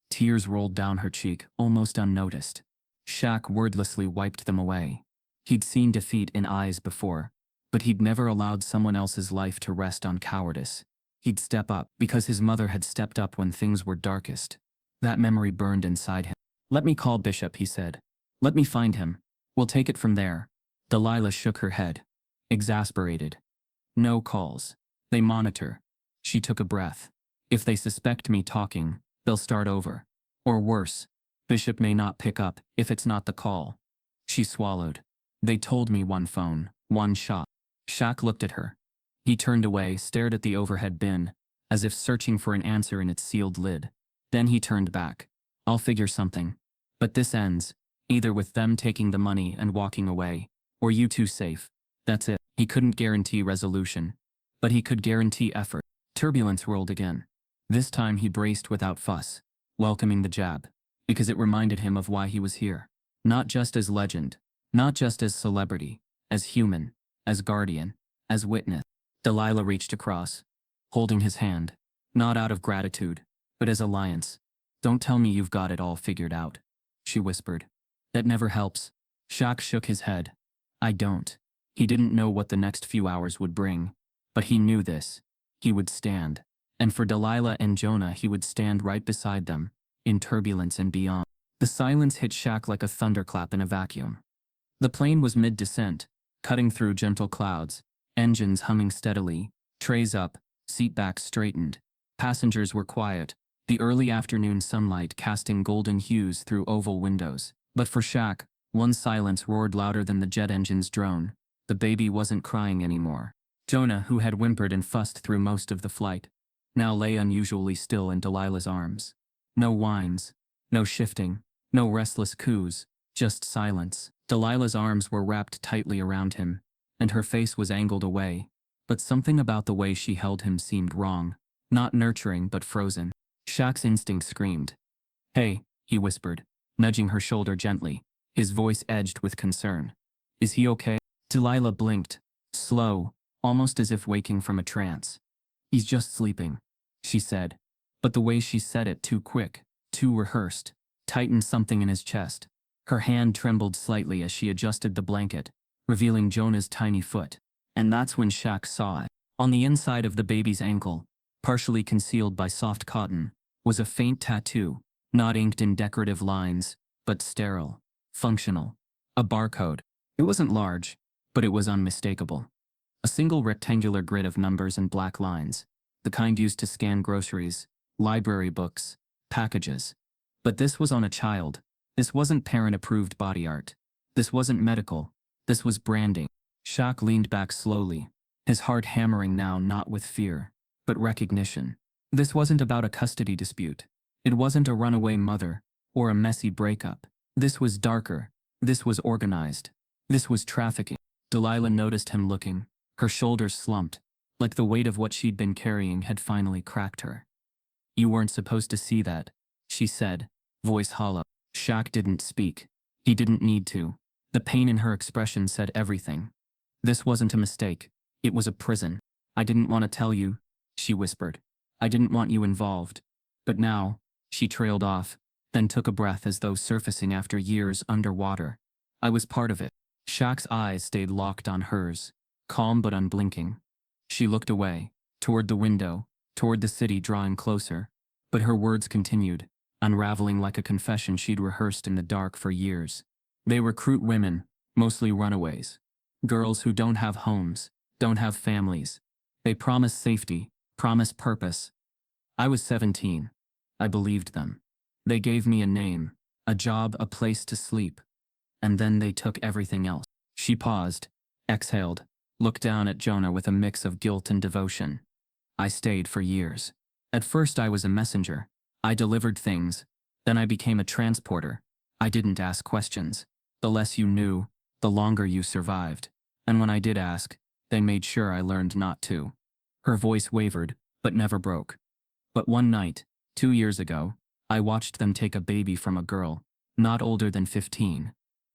Tears rolled down her cheek, almost unnoticed. Shaq wordlessly wiped them away. He'd seen defeat in eyes before, but he'd never allowed someone else's life to rest on cowardice. He'd step up because his mother had stepped up when things were darkest. That memory burned inside him. Let me call Bishop, he said. Let me find him. We'll take it from there. Delilah shook her head. Exasperated. No calls. They monitor. She took a breath. If they suspect me talking, they'll start over. Or worse, Bishop may not pick up if it's not the call. She swallowed. They told me one phone, one shot. Shaq looked at her. He turned away, stared at the overhead bin, as if searching for an answer in its sealed lid. Then he turned back. I'll figure something. But this ends, either with them taking the money and walking away, or you two safe. That's it. He couldn't guarantee resolution, but he could guarantee effort. Turbulence rolled again. This time he braced without fuss, welcoming the jab, because it reminded him of why he was here. Not just as legend, not just as celebrity, as human, as guardian, as witness. Delilah reached across, holding his hand, not out of gratitude, but as alliance. Don't tell me you've got it all figured out, she whispered. That never helps. Shaq shook his head. I don't. He didn't know what the next few hours would bring, but he knew this. He would stand. And for Delilah and Jonah, he would stand right beside them, in turbulence and beyond. The silence hit Shaq like a thunderclap in a vacuum. The plane was mid-descent, cutting through gentle clouds, engines humming steadily, trays up, seatbacks straightened. Passengers were quiet, the early afternoon sunlight casting golden hues through oval windows. But for Shaq, one silence roared louder than the jet engine's drone. The baby wasn't crying anymore. Jonah, who had whimpered and fussed through most of the flight, now lay unusually still in Delilah's arms. No whines, no shifting, no restless coos, just silence. Delilah's arms were wrapped tightly around him, and her face was angled away, but something about the way she held him seemed wrong, not nurturing but frozen. Shaq's instinct screamed. Hey, he whispered, nudging her shoulder gently, his voice edged with concern. Is he okay? Delilah blinked, slow, almost as if waking from a trance. He's just sleeping, she said, but the way she said it, too quick, too rehearsed, tightened something in his chest. Her hand trembled slightly as she adjusted the blanket, revealing Jonah's tiny foot. And that's when Shaq saw it. On the inside of the baby's ankle, partially concealed by soft cotton, was a faint tattoo, not inked in decorative lines, but sterile, functional. A barcode. It wasn't large, but it was unmistakable. A single rectangular grid of numbers and black lines, the kind used to scan groceries, library books, packages. But this was on a child. This wasn't parent-approved body art. This wasn't medical. This was branding. Shaq leaned back slowly, his heart hammering now not with fear, but recognition. This wasn't about a custody dispute. It wasn't a runaway mother, or a messy breakup. This was darker. This was organized. This was trafficking. Delilah noticed him looking. Her shoulders slumped, like the weight of what she'd been carrying had finally cracked her. You weren't supposed to see that, she said, voice hollow. Shaq didn't speak. He didn't need to. The pain in her expression said everything. This wasn't a mistake. It was a prison. I didn't want to tell you, she whispered. I didn't want you involved. But now, She trailed off, then took a breath as though surfacing after years underwater. I was part of it. Shaq's eyes stayed locked on hers, calm but unblinking. She looked away, toward the window, toward the city drawing closer, but her words continued, unraveling like a confession she'd rehearsed in the dark for years. They recruit women, mostly runaways. Girls who don't have homes, don't have families. They promise safety, promise purpose. I was 17. I believed them. They gave me a name, a job, a place to sleep. And then they took everything else. She paused, exhaled, looked down at Jonah with a mix of guilt and devotion. I stayed for years. At first I was a messenger. I delivered things. Then I became a transporter. I didn't ask questions. The less you knew, the longer you survived. And when I did ask, they made sure I learned not to. Her voice wavered, but never broke. But one night, 2 years ago, I watched them take a baby from a girl, not older than 15.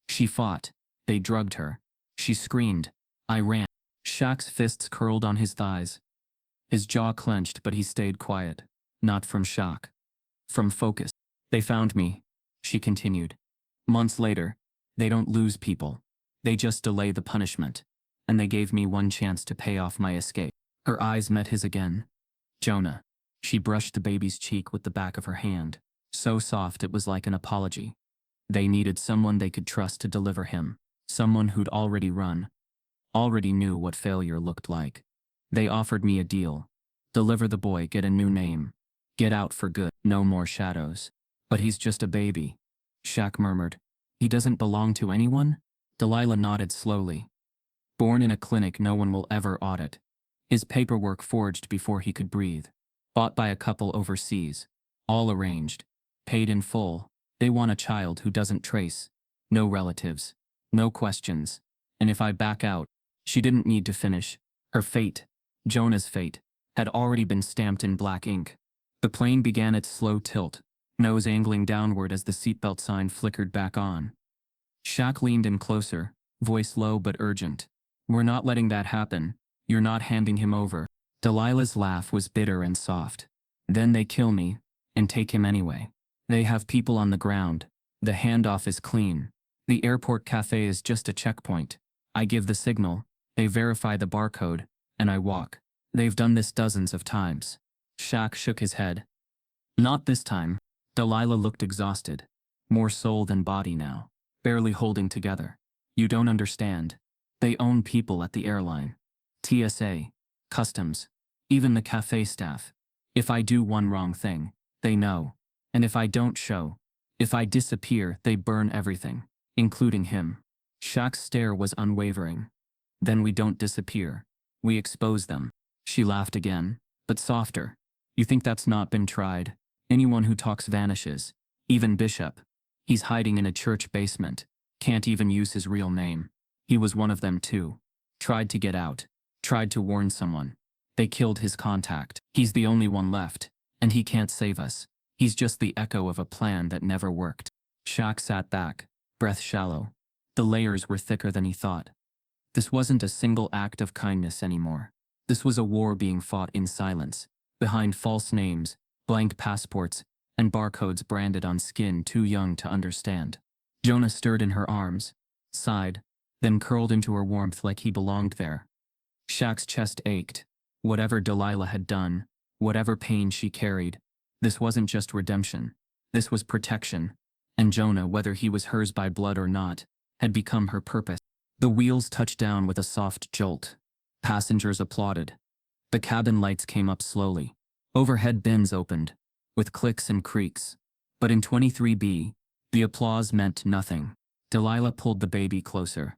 She fought. They drugged her. She screamed. I ran. Shaq's fists curled on his thighs. His jaw clenched, but he stayed quiet. Not from shock. From focus. They found me, she continued. Months later, they don't lose people. They just delay the punishment. And they gave me one chance to pay off my escape. Her eyes met his again. Jonah. She brushed the baby's cheek with the back of her hand, so soft it was like an apology. They needed someone they could trust to deliver him, someone who'd already run, already knew what failure looked like. They offered me a deal. Deliver the boy, get a new name. Get out for good, no more shadows. But he's just a baby. Shaq murmured. He doesn't belong to anyone? Delilah nodded slowly. Born in a clinic no one will ever audit. His paperwork forged before he could breathe. Bought by a couple overseas. All arranged. Paid in full. They want a child who doesn't trace. No relatives. No questions. And if I back out, she didn't need to finish. Her fate, Jonah's fate, had already been stamped in black ink. The plane began its slow tilt, nose angling downward as the seatbelt sign flickered back on. Shaq leaned in closer, voice low but urgent. We're not letting that happen. You're not handing him over. Delilah's laugh was bitter and soft. Then they kill me, and take him anyway. They have people on the ground. The handoff is clean. The airport cafe is just a checkpoint. I give the signal, they verify the barcode, and I walk. They've done this dozens of times. Shaq shook his head. Not this time. Delilah looked exhausted. More soul than body now. Barely holding together. You don't understand. They own people at the airline. TSA. Customs. Even the cafe staff. If I do one wrong thing, they know. And if I don't show, if I disappear, they burn everything, including him. Shaq's stare was unwavering. Then we don't disappear. We expose them. She laughed again, but softer. You think that's not been tried? Anyone who talks vanishes. Even Bishop. He's hiding in a church basement. Can't even use his real name. He was one of them too. Tried to get out. Tried to warn someone. They killed his contact. He's the only one left. And he can't save us. He's just the echo of a plan that never worked. Shaq sat back, breath shallow. The layers were thicker than he thought. This wasn't a single act of kindness anymore. This was a war being fought in silence, behind false names, blank passports, and barcodes branded on skin too young to understand. Jonah stirred in her arms, sighed, then curled into her warmth like he belonged there. Shaq's chest ached. Whatever Delilah had done, whatever pain she carried, this wasn't just redemption. This was protection. And Jonah, whether he was hers by blood or not, had become her purpose. The wheels touched down with a soft jolt. Passengers applauded. The cabin lights came up slowly. Overhead bins opened, with clicks and creaks. But in 23B, the applause meant nothing. Delilah pulled the baby closer.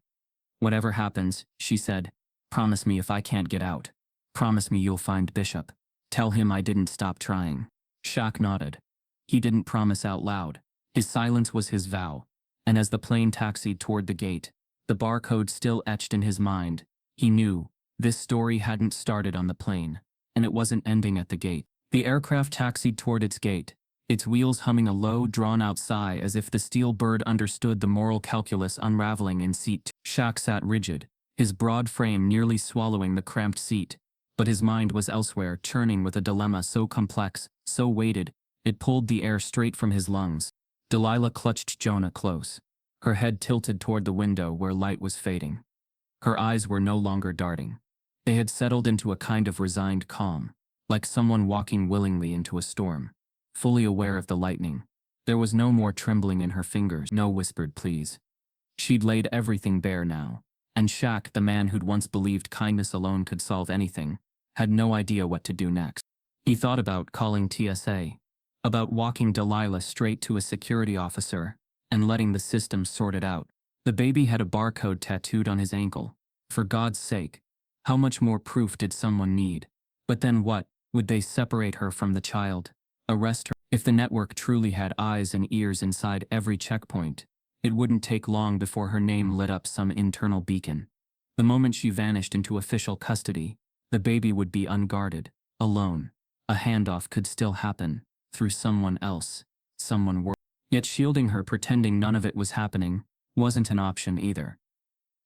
Whatever happens, she said, promise me if I can't get out. Promise me you'll find Bishop. Tell him I didn't stop trying. Shaq nodded. He didn't promise out loud. His silence was his vow. And as the plane taxied toward the gate, the barcode still etched in his mind, he knew this story hadn't started on the plane, and it wasn't ending at the gate. The aircraft taxied toward its gate, its wheels humming a low, drawn-out sigh as if the steel bird understood the moral calculus unraveling in seat 2. Shaq sat rigid, his broad frame nearly swallowing the cramped seat, but his mind was elsewhere, churning with a dilemma so complex, so weighted, It pulled the air straight from his lungs. Delilah clutched Jonah close, her head tilted toward the window where light was fading. Her eyes were no longer darting. They had settled into a kind of resigned calm, like someone walking willingly into a storm, fully aware of the lightning. There was no more trembling in her fingers, no whispered pleas. She'd laid everything bare now, and Shaq, the man who'd once believed kindness alone could solve anything, had no idea what to do next. He thought about calling TSA, about walking Delilah straight to a security officer, and letting the system sort it out. The baby had a barcode tattooed on his ankle. For God's sake, how much more proof did someone need? But then what? Would they separate her from the child? Arrest her? If the network truly had eyes and ears inside every checkpoint, it wouldn't take long before her name lit up some internal beacon. The moment she vanished into official custody, the baby would be unguarded, alone. A handoff could still happen, through someone else, someone worse. Yet shielding her, pretending none of it was happening, wasn't an option either.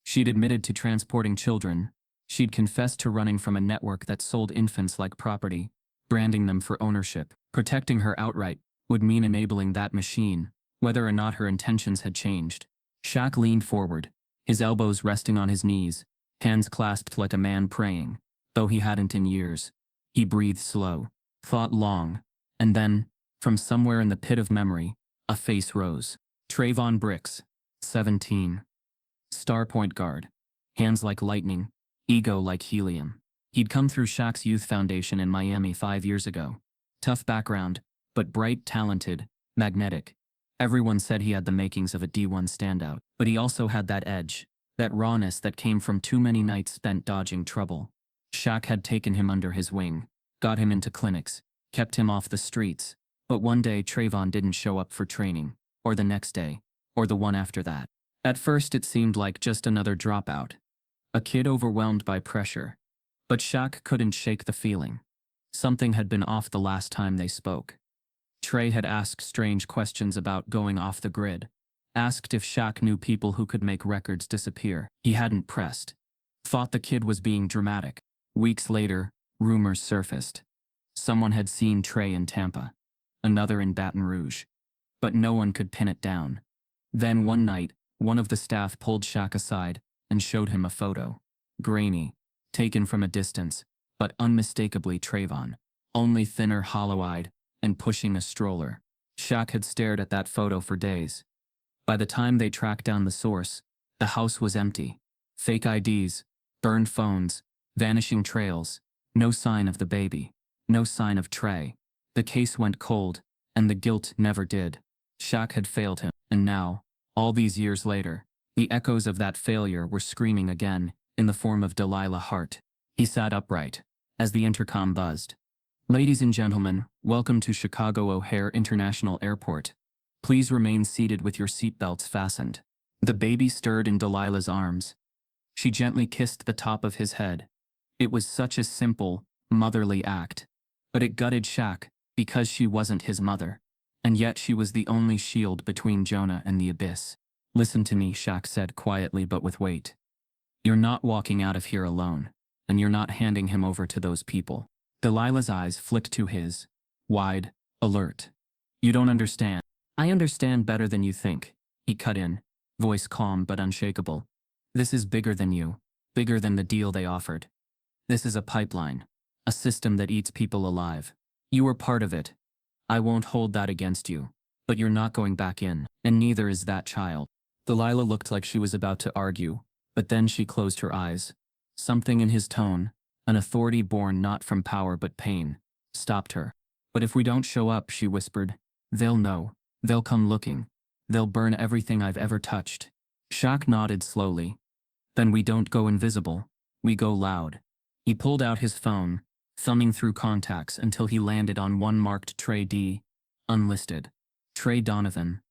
She'd admitted to transporting children. She'd confessed to running from a network that sold infants like property, branding them for ownership. Protecting her outright would mean enabling that machine, whether or not her intentions had changed. Shaq leaned forward, his elbows resting on his knees, hands clasped like a man praying, though he hadn't in years. He breathed slow, thought long, and then, from somewhere in the pit of memory, a face rose. Trayvon Bricks, 17. Star point guard. Hands like lightning, ego like helium. He'd come through Shaq's youth foundation in Miami 5 years ago. Tough background, but bright, talented, magnetic. Everyone said he had the makings of a D1 standout, but he also had that edge, that rawness that came from too many nights spent dodging trouble. Shaq had taken him under his wing, got him into clinics, kept him off the streets, but one day Trayvon didn't show up for training, or the next day, or the one after that. At first it seemed like just another dropout, a kid overwhelmed by pressure. But Shaq couldn't shake the feeling. Something had been off the last time they spoke. Trey had asked strange questions about going off the grid, asked if Shaq knew people who could make records disappear. He hadn't pressed. Thought the kid was being dramatic. Weeks later, rumors surfaced. Someone had seen Trey in Tampa, another in Baton Rouge. But no one could pin it down. Then one night, one of the staff pulled Shaq aside and showed him a photo. Grainy, taken from a distance, but unmistakably Trayvon, only thinner, hollow-eyed, and pushing a stroller. Shaq had stared at that photo for days. By the time they tracked down the source, the house was empty. Fake IDs, burned phones, vanishing trails, no sign of the baby, no sign of Trey. The case went cold, and the guilt never did. Shaq had failed him, and now, all these years later, the echoes of that failure were screaming again, in the form of Delilah Hart. He sat upright, as the intercom buzzed. Ladies and gentlemen, welcome to Chicago O'Hare International Airport. Please remain seated with your seatbelts fastened. The baby stirred in Delilah's arms. She gently kissed the top of his head. It was such a simple, motherly act. But it gutted Shaq, because she wasn't his mother. And yet she was the only shield between Jonah and the abyss. Listen to me, Shaq said quietly but with weight. You're not walking out of here alone, and you're not handing him over to those people. Delilah's eyes flicked to his, wide, alert. You don't understand. I understand better than you think, he cut in, voice calm but unshakable. This is bigger than you, bigger than the deal they offered. This is a pipeline, a system that eats people alive. You were part of it. I won't hold that against you, but you're not going back in, and neither is that child. Delilah looked like she was about to argue, but then she closed her eyes. Something in his tone, an authority born not from power but pain, stopped her. But if we don't show up, she whispered, they'll know. They'll come looking. They'll burn everything I've ever touched. Shaq nodded slowly. Then we don't go invisible. We go loud. He pulled out his phone, thumbing through contacts until he landed on one marked Trey D. Unlisted. Trey Donovan.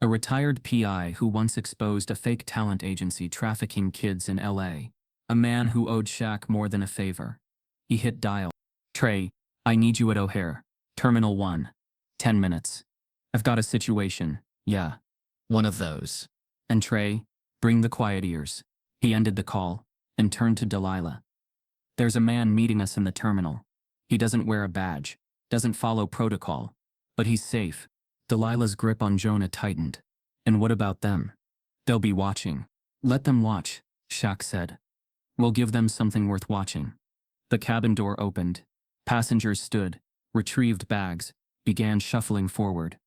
A retired PI who once exposed a fake talent agency trafficking kids in LA. A man who owed Shaq more than a favor. He hit dial. Trey, I need you at O'Hare. Terminal 1. 10 minutes. I've got a situation. Yeah. One of those. And Trey, bring the quiet ears. He ended the call and turned to Delilah. There's a man meeting us in the terminal. He doesn't wear a badge, doesn't follow protocol, But he's safe. Delilah's grip on Jonah tightened. And what about them? They'll be watching. Let them watch, Shaq said. We'll give them something worth watching. The cabin door opened. Passengers stood, retrieved bags, began shuffling forward.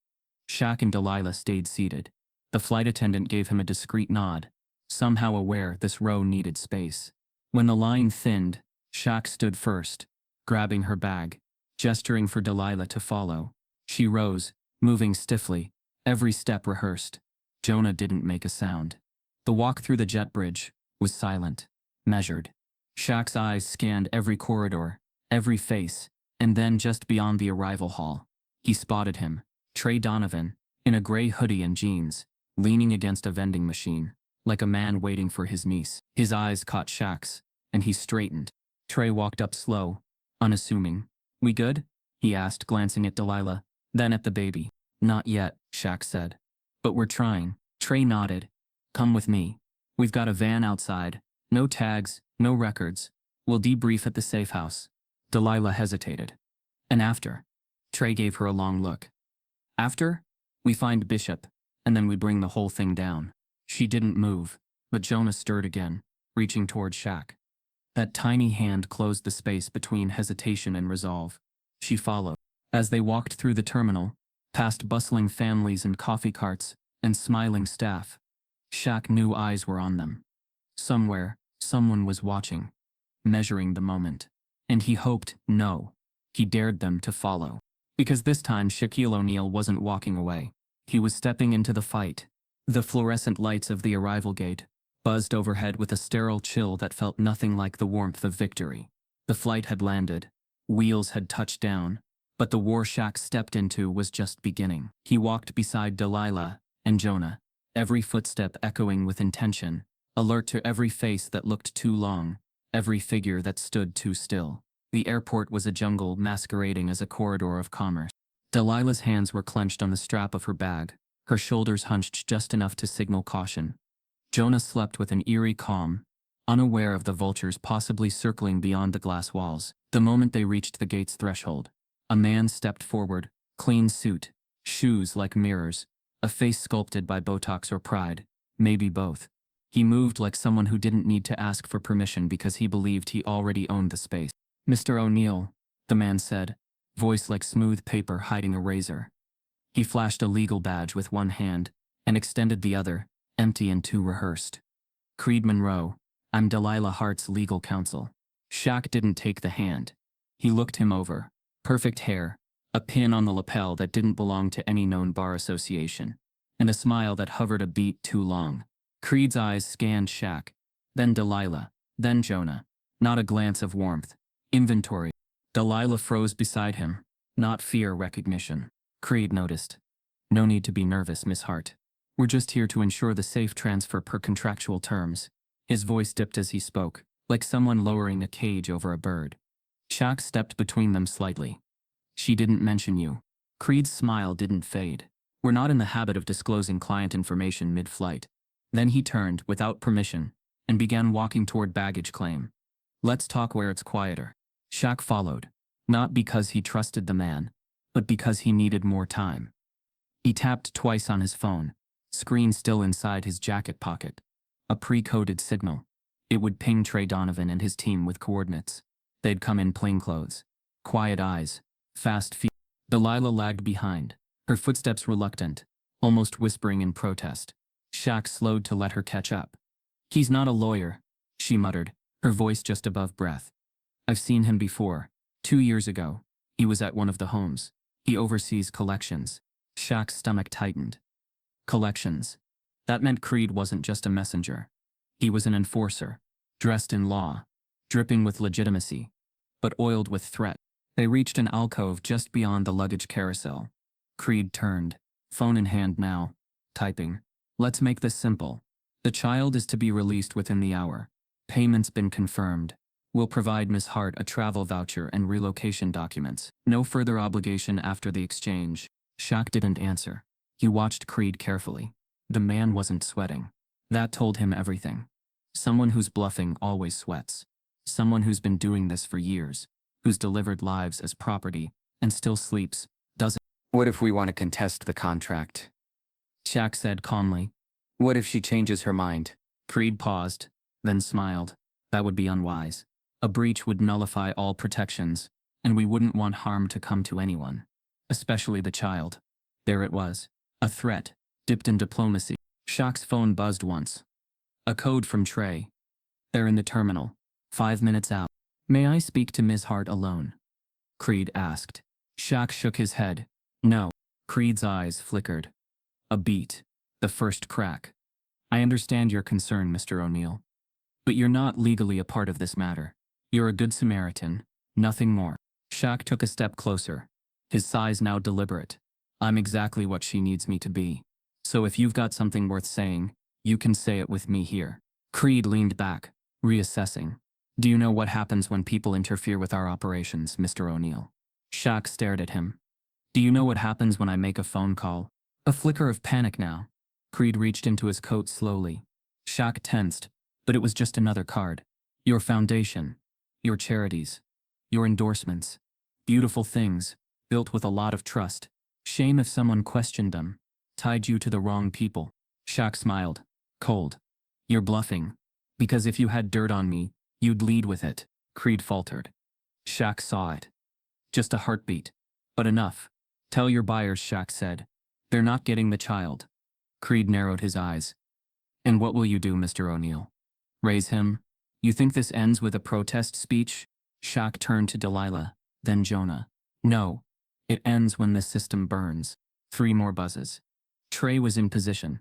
Shaq and Delilah stayed seated. The flight attendant gave him a discreet nod, somehow aware this row needed space. When the line thinned, Shaq stood first, grabbing her bag, gesturing for Delilah to follow. She rose, moving stiffly, every step rehearsed. Jonah didn't make a sound. The walk through the jet bridge was silent, measured. Shaq's eyes scanned every corridor, every face, and then just beyond the arrival hall, he spotted him, Trey Donovan, in a gray hoodie and jeans, leaning against a vending machine, like a man waiting for his niece. His eyes caught Shaq's, and he straightened. Trey walked up slow, unassuming. "We good?" he asked, glancing at Delilah, then at the baby. "Not yet," Shaq said. "But we're trying." Trey nodded. "Come with me. We've got a van outside. No tags, no records. We'll debrief at the safe house." Delilah hesitated. "And after?" Trey gave her a long look. "After? We find Bishop, and then we bring the whole thing down." She didn't move, but Jonah stirred again, reaching toward Shaq. That tiny hand closed the space between hesitation and resolve. She followed. As they walked through the terminal, past bustling families and coffee carts, and smiling staff, Shaq knew eyes were on them. Somewhere, someone was watching, measuring the moment. And he hoped, no, he dared them to follow. Because this time Shaquille O'Neal wasn't walking away. He was stepping into the fight. The fluorescent lights of the arrival gate buzzed overhead with a sterile chill that felt nothing like the warmth of victory. The flight had landed. Wheels had touched down. But the war Shaq stepped into was just beginning. He walked beside Delilah and Jonah, every footstep echoing with intention, alert to every face that looked too long, every figure that stood too still. The airport was a jungle masquerading as a corridor of commerce. Delilah's hands were clenched on the strap of her bag, her shoulders hunched just enough to signal caution. Jonah slept with an eerie calm, unaware of the vultures possibly circling beyond the glass walls. The moment they reached the gate's threshold, a man stepped forward, clean suit, shoes like mirrors, a face sculpted by Botox or pride, maybe both. He moved like someone who didn't need to ask for permission because he believed he already owned the space. "Mr. O'Neal," the man said, voice like smooth paper hiding a razor. He flashed a legal badge with one hand and extended the other, empty and too rehearsed. "Creed Monroe, I'm Delilah Hart's legal counsel." Shaq didn't take the hand. He looked him over. Perfect hair, a pin on the lapel that didn't belong to any known bar association, and a smile that hovered a beat too long. Creed's eyes scanned Shaq, then Delilah, then Jonah. Not a glance of warmth. Inventory. Delilah froze beside him. Not fear, recognition. Creed noticed. "No need to be nervous, Miss Hart. We're just here to ensure the safe transfer per contractual terms." His voice dipped as he spoke, like someone lowering a cage over a bird. Shaq stepped between them slightly. "She didn't mention you." Creed's smile didn't fade. "We're not in the habit of disclosing client information mid-flight." Then he turned, without permission, and began walking toward baggage claim. "Let's talk where it's quieter." Shaq followed, not because he trusted the man, but because he needed more time. He tapped twice on his phone, screen still inside his jacket pocket. A pre-coded signal. It would ping Trey Donovan and his team with coordinates. They'd come in plainclothes. Quiet eyes, fast feet. Delilah lagged behind, her footsteps reluctant, almost whispering in protest. Shaq slowed to let her catch up. "He's not a lawyer," she muttered, her voice just above breath. "I've seen him before. 2 years ago. He was at one of the homes. He oversees collections." Shaq's stomach tightened. Collections. That meant Creed wasn't just a messenger. He was an enforcer, dressed in law, dripping with legitimacy, but oiled with threat. They reached an alcove just beyond the luggage carousel. Creed turned, phone in hand now, typing. "Let's make this simple. The child is to be released within the hour. Payment's been confirmed. We'll provide Ms. Hart a travel voucher and relocation documents. No further obligation after the exchange." Shaq didn't answer. He watched Creed carefully. The man wasn't sweating. That told him everything. Someone who's bluffing always sweats. Someone who's been doing this for years, who's delivered lives as property, and still sleeps, doesn't. What if we want to contest the contract? Shaq said calmly. What if she changes her mind? Creed paused, then smiled. That would be unwise. A breach would nullify all protections, and we wouldn't want harm to come to anyone, especially the child. There it was. A threat, dipped in diplomacy. Shaq's phone buzzed once. A code from Trey. They're in the terminal. 5 minutes out. May I speak to Ms. Hart alone? Creed asked. Shaq shook his head. No. Creed's eyes flickered. A beat. The first crack. I understand your concern, Mr. O'Neill. But you're not legally a part of this matter. You're a good Samaritan. Nothing more. Shaq took a step closer. His sighs now deliberate. I'm exactly what she needs me to be. So if you've got something worth saying, you can say it with me here. Creed leaned back, reassessing. Do you know what happens when people interfere with our operations, Mr. O'Neill? Shaq stared at him. Do you know what happens when I make a phone call? A flicker of panic now. Creed reached into his coat slowly. Shaq tensed, but it was just another card. Your foundation. Your charities. Your endorsements. Beautiful things, built with a lot of trust. Shame if someone questioned them. Tied you to the wrong people. Shaq smiled. Cold. You're bluffing. Because if you had dirt on me, you'd lead with it. Creed faltered. Shaq saw it. Just a heartbeat. But enough. Tell your buyers, Shaq said. They're not getting the child. Creed narrowed his eyes. And what will you do, Mr. O'Neill? Raise him? You think this ends with a protest speech? Shaq turned to Delilah, then Jonah. No. It ends when the system burns. 3 more buzzes. Trey was in position.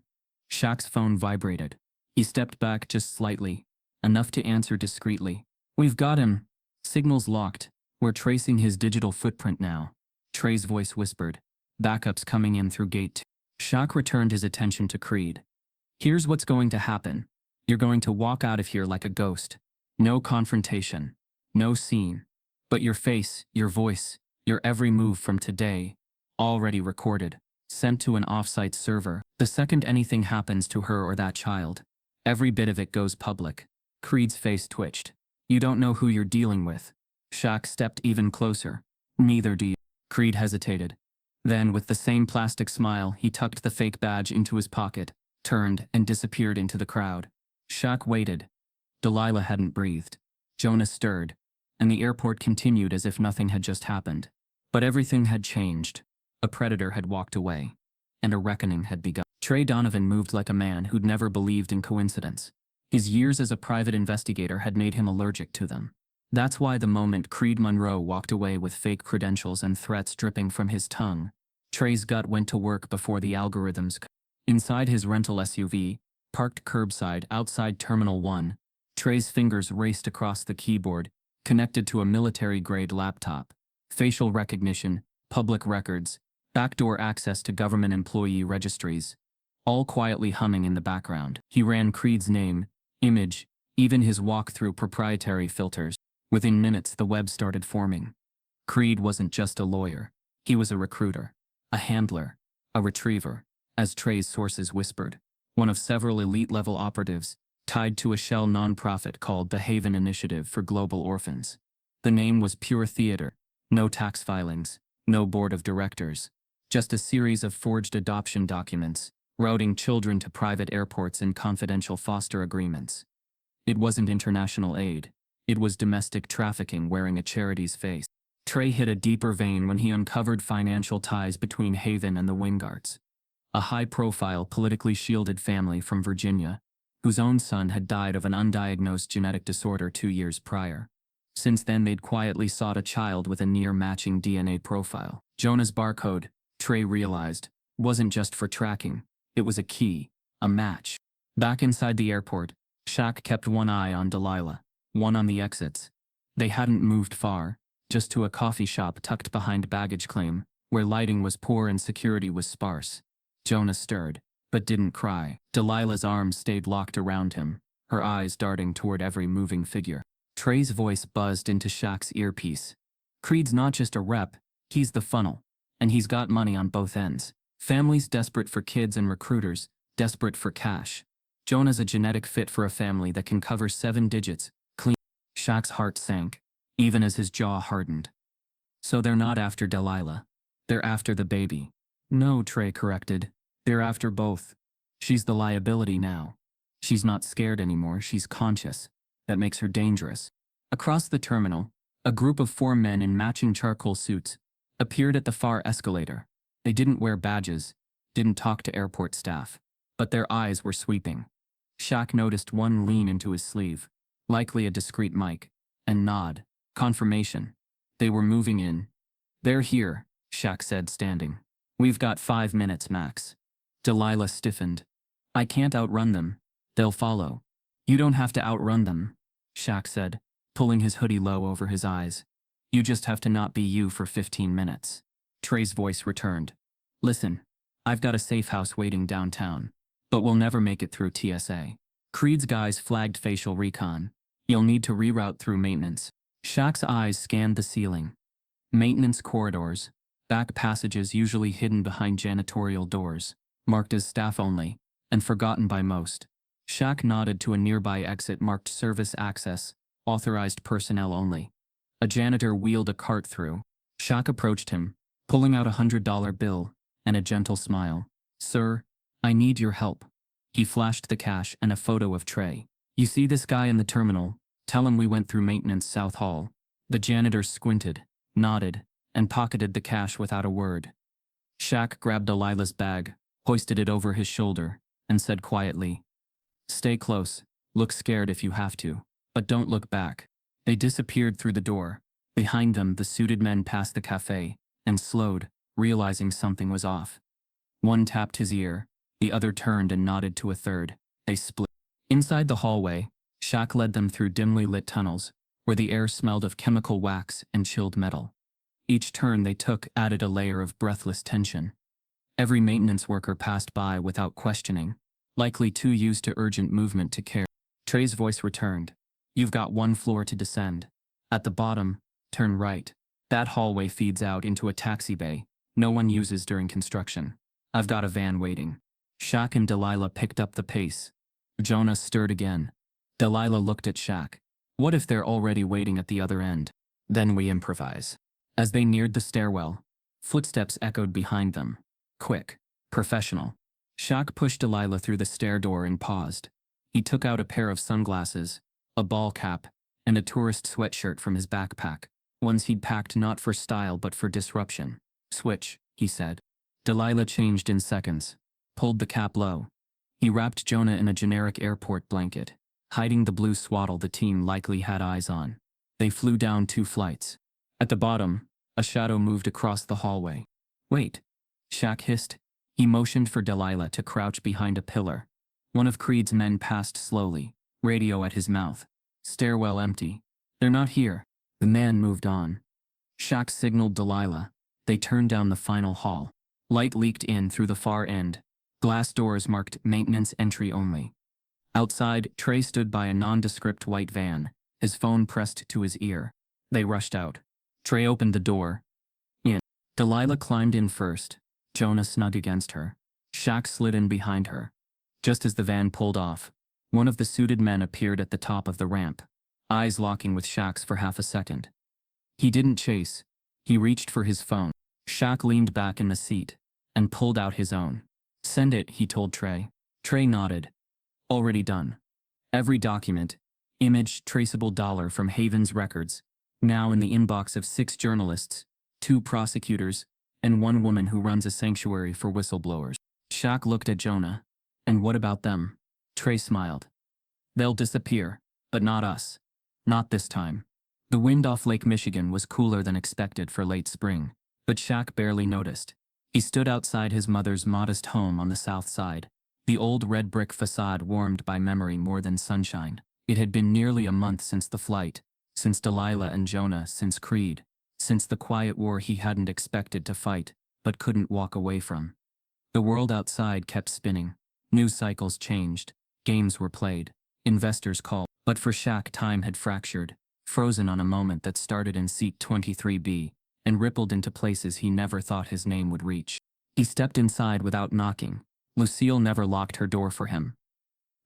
Shaq's phone vibrated. He stepped back just slightly, enough to answer discreetly. We've got him. Signals locked. We're tracing his digital footprint now. Trey's voice whispered. Backups coming in through gate 2. Shaq returned his attention to Creed. Here's what's going to happen. You're going to walk out of here like a ghost. No confrontation. No scene. But your face, your voice, your every move from today, already recorded, sent to an off-site server. The second anything happens to her or that child, every bit of it goes public. Creed's face twitched. You don't know who you're dealing with. Shaq stepped even closer. Neither do you. Creed hesitated. Then, with the same plastic smile, he tucked the fake badge into his pocket, turned, and disappeared into the crowd. Shaq waited. Delilah hadn't breathed. Jonah stirred, and the airport continued as if nothing had just happened. But everything had changed. A predator had walked away, and a reckoning had begun. Trey Donovan moved like a man who'd never believed in coincidence. His years as a private investigator had made him allergic to them. That's why the moment Creed Monroe walked away with fake credentials and threats dripping from his tongue, Trey's gut went to work before the algorithms. Inside his rental SUV, parked curbside outside Terminal 1, Trey's fingers raced across the keyboard, connected to a military-grade laptop. Facial recognition, public records, backdoor access to government employee registries, all quietly humming in the background. He ran Creed's name, image, even his walk through proprietary filters. Within minutes, the web started forming. Creed wasn't just a lawyer. He was a recruiter, a handler, a retriever, as Trey's sources whispered. One of several elite-level operatives, tied to a shell nonprofit called the Haven Initiative for Global Orphans. The name was pure theater. No tax filings, no board of directors. Just a series of forged adoption documents, routing children to private airports and confidential foster agreements. It wasn't international aid. It was domestic trafficking wearing a charity's face. Trey hit a deeper vein when he uncovered financial ties between Haven and the Wingards, a high-profile, politically shielded family from Virginia, whose own son had died of an undiagnosed genetic disorder 2 years prior. Since then, they'd quietly sought a child with a near-matching DNA profile. Jonah's barcode, Trey realized, wasn't just for tracking. It was a key, a match. Back inside the airport, Shaq kept one eye on Delilah, one on the exits. They hadn't moved far, just to a coffee shop tucked behind baggage claim, where lighting was poor and security was sparse. Jonah stirred, but didn't cry. Delilah's arms stayed locked around him, her eyes darting toward every moving figure. Trey's voice buzzed into Shaq's earpiece. Creed's not just a rep, he's the funnel. And he's got money on both ends. Families desperate for kids and recruiters, desperate for cash. Jonah's a genetic fit for a family that can cover 7 digits, clean. Shaq's heart sank, even as his jaw hardened. So they're not after Delilah. They're after the baby. No, Trey corrected. They're after both. She's the liability now. She's not scared anymore, she's conscious. That makes her dangerous. Across the terminal, a group of 4 men in matching charcoal suits appeared at the far escalator. They didn't wear badges, didn't talk to airport staff, but their eyes were sweeping. Shaq noticed one lean into his sleeve, likely a discreet mic, and nod. Confirmation. They were moving in. They're here, Shaq said, standing. We've got 5 minutes max. Delilah stiffened. I can't outrun them. They'll follow. You don't have to outrun them, Shaq said, pulling his hoodie low over his eyes. You just have to not be you for 15 minutes. Trey's voice returned. Listen, I've got a safe house waiting downtown, but we'll never make it through TSA. Creed's guys flagged facial recon. You'll need to reroute through maintenance. Shaq's eyes scanned the ceiling. Maintenance corridors, back passages usually hidden behind janitorial doors, marked as staff only, and forgotten by most. Shaq nodded to a nearby exit marked service access, authorized personnel only. A janitor wheeled a cart through. Shaq approached him, pulling out $100 bill and a gentle smile. Sir, I need your help. He flashed the cash and a photo of Trey. You see this guy in the terminal? Tell him we went through maintenance South Hall. The janitor squinted, nodded, and pocketed the cash without a word. Shaq grabbed Delilah's bag, hoisted it over his shoulder, and said quietly, Stay close, look scared if you have to, but don't look back. They disappeared through the door. Behind them, the suited men passed the cafe, and slowed, realizing something was off. One tapped his ear, the other turned and nodded to a third. They split. Inside the hallway, Shaq led them through dimly lit tunnels, where the air smelled of chemical wax and chilled metal. Each turn they took added a layer of breathless tension. Every maintenance worker passed by without questioning, likely too used to urgent movement to care. Trey's voice returned. You've got 1 floor to descend. At the bottom, turn right. That hallway feeds out into a taxi bay no one uses during construction. I've got a van waiting. Shaq and Delilah picked up the pace. Jonah stirred again. Delilah looked at Shaq. What if they're already waiting at the other end? Then we improvise. As they neared the stairwell, footsteps echoed behind them. Quick. Professional. Shaq pushed Delilah through the stair door and paused. He took out a pair of sunglasses, a ball cap, and a tourist sweatshirt from his backpack, ones he'd packed not for style but for disruption. Switch, he said. Delilah changed in seconds, pulled the cap low. He wrapped Jonah in a generic airport blanket, hiding the blue swaddle the team likely had eyes on. They flew down 2 flights. At the bottom, a shadow moved across the hallway. Wait, Shaq hissed. He motioned for Delilah to crouch behind a pillar. One of Creed's men passed slowly, radio at his mouth. Stairwell empty. They're not here. The man moved on. Shaq signaled Delilah. They turned down the final hall. Light leaked in through the far end. Glass doors marked maintenance entry only. Outside, Trey stood by a nondescript white van, his phone pressed to his ear. They rushed out. Trey opened the door. In. Delilah climbed in first. Jonah snug against her. Shaq slid in behind her. Just as the van pulled off, one of the suited men appeared at the top of the ramp, eyes locking with Shaq's for half a second. He didn't chase. He reached for his phone. Shaq leaned back in the seat and pulled out his own. Send it, he told Trey. Trey nodded. Already done. Every document, image, traceable dollar from Haven's records, now in the inbox of 6 journalists, 2 prosecutors, and 1 woman who runs a sanctuary for whistleblowers. Shaq looked at Jonah. And what about them? Trey smiled. They'll disappear, but not us. Not this time. The wind off Lake Michigan was cooler than expected for late spring, but Shaq barely noticed. He stood outside his mother's modest home on the south side, the old red brick facade warmed by memory more than sunshine. It had been nearly a month since the flight, since Delilah and Jonah, since Creed, since the quiet war he hadn't expected to fight, but couldn't walk away from. The world outside kept spinning. News cycles changed, games were played, investors called. But for Shaq, time had fractured, frozen on a moment that started in seat 23B, and rippled into places he never thought his name would reach. He stepped inside without knocking. Lucille never locked her door for him.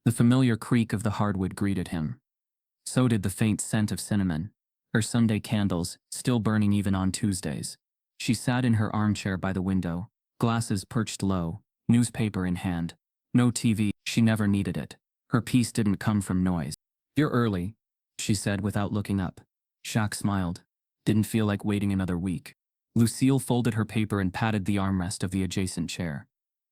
The familiar creak of the hardwood greeted him. So did the faint scent of cinnamon, her Sunday candles, still burning even on Tuesdays. She sat in her armchair by the window, glasses perched low, newspaper in hand. No TV, she never needed it. Her peace didn't come from noise. "You're early," she said without looking up. Shaq smiled. Didn't feel like waiting another week. Lucille folded her paper and patted the armrest of the adjacent chair.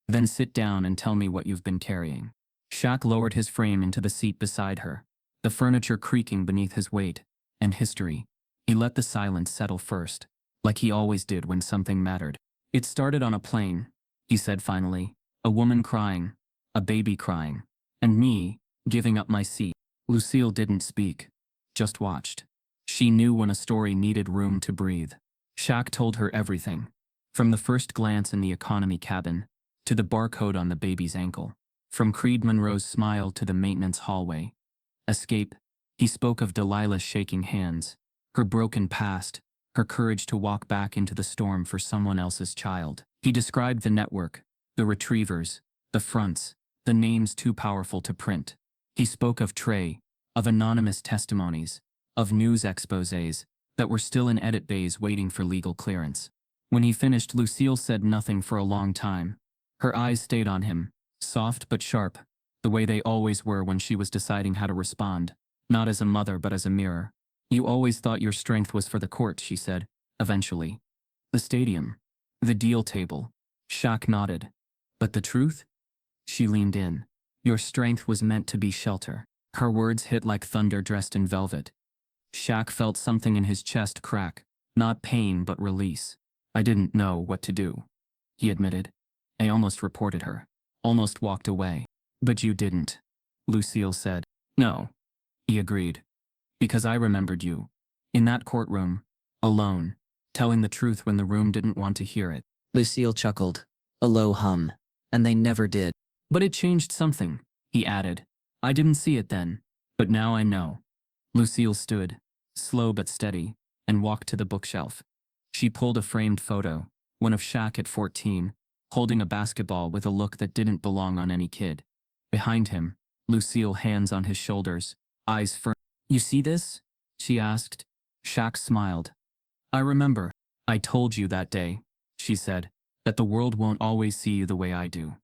"Then sit down and tell me what you've been carrying." Shaq lowered his frame into the seat beside her, the furniture creaking beneath his weight. And history. He let the silence settle first, like he always did when something mattered. "It started on a plane," he said finally. "A woman crying, a baby crying, and me, giving up my seat." Lucille didn't speak, just watched. She knew when a story needed room to breathe. Shaq told her everything, from the first glance in the economy cabin, to the barcode on the baby's ankle, from Creed Monroe's smile to the maintenance hallway. Escape. He spoke of Delilah's shaking hands, her broken past, her courage to walk back into the storm for someone else's child. He described the network, the retrievers, the fronts, the names too powerful to print. He spoke of Trey, of anonymous testimonies, of news exposés that were still in edit bays waiting for legal clearance. When he finished, Lucille said nothing for a long time. Her eyes stayed on him, soft but sharp, the way they always were when she was deciding how to respond, not as a mother but as a mirror. "You always thought your strength was for the court," she said, eventually. "The stadium. The deal table." Shaq nodded. "But the truth?" She leaned in. "Your strength was meant to be shelter." Her words hit like thunder dressed in velvet. Shaq felt something in his chest crack, not pain but release. "I didn't know what to do," he admitted. "I almost reported her, almost walked away." "But you didn't," Lucille said. "No," he agreed. "Because I remembered you. In that courtroom, alone, telling the truth when the room didn't want to hear it." Lucille chuckled, a low hum. "And they never did." "But it changed something," he added. "I didn't see it then, but now I know." Lucille stood, slow but steady, and walked to the bookshelf. She pulled a framed photo, one of Shaq at 14, holding a basketball with a look that didn't belong on any kid. Behind him, Lucille, hands on his shoulders, eyes firm. "You see this?" she asked. Shaq smiled. "I remember. I told you that day," she said, "that the world won't always see you the way I do.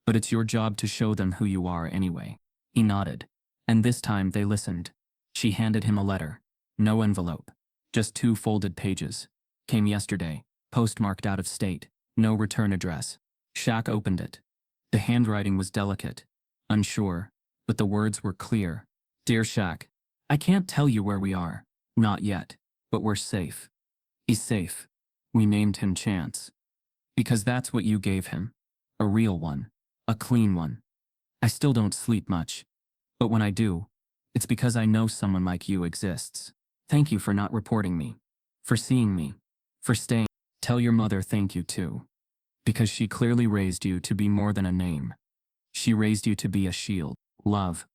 But it's your job to show them who you are anyway." He nodded. And this time they listened. She handed him a letter. No envelope. Just 2 folded pages. "Came yesterday. Postmarked out of state. No return address." Shaq opened it. The handwriting was delicate, unsure, but the words were clear. "Dear Shaq, I can't tell you where we are. Not yet. But we're safe." He's safe. We named him Chance. Because that's what you gave him. A real one. A clean one. I still don't sleep much. But when I do, it's because I know someone like you exists. Thank you for not reporting me. For seeing me. For staying. Tell your mother thank you too. Because she clearly raised you to be more than a name. She raised you to be a shield. Love.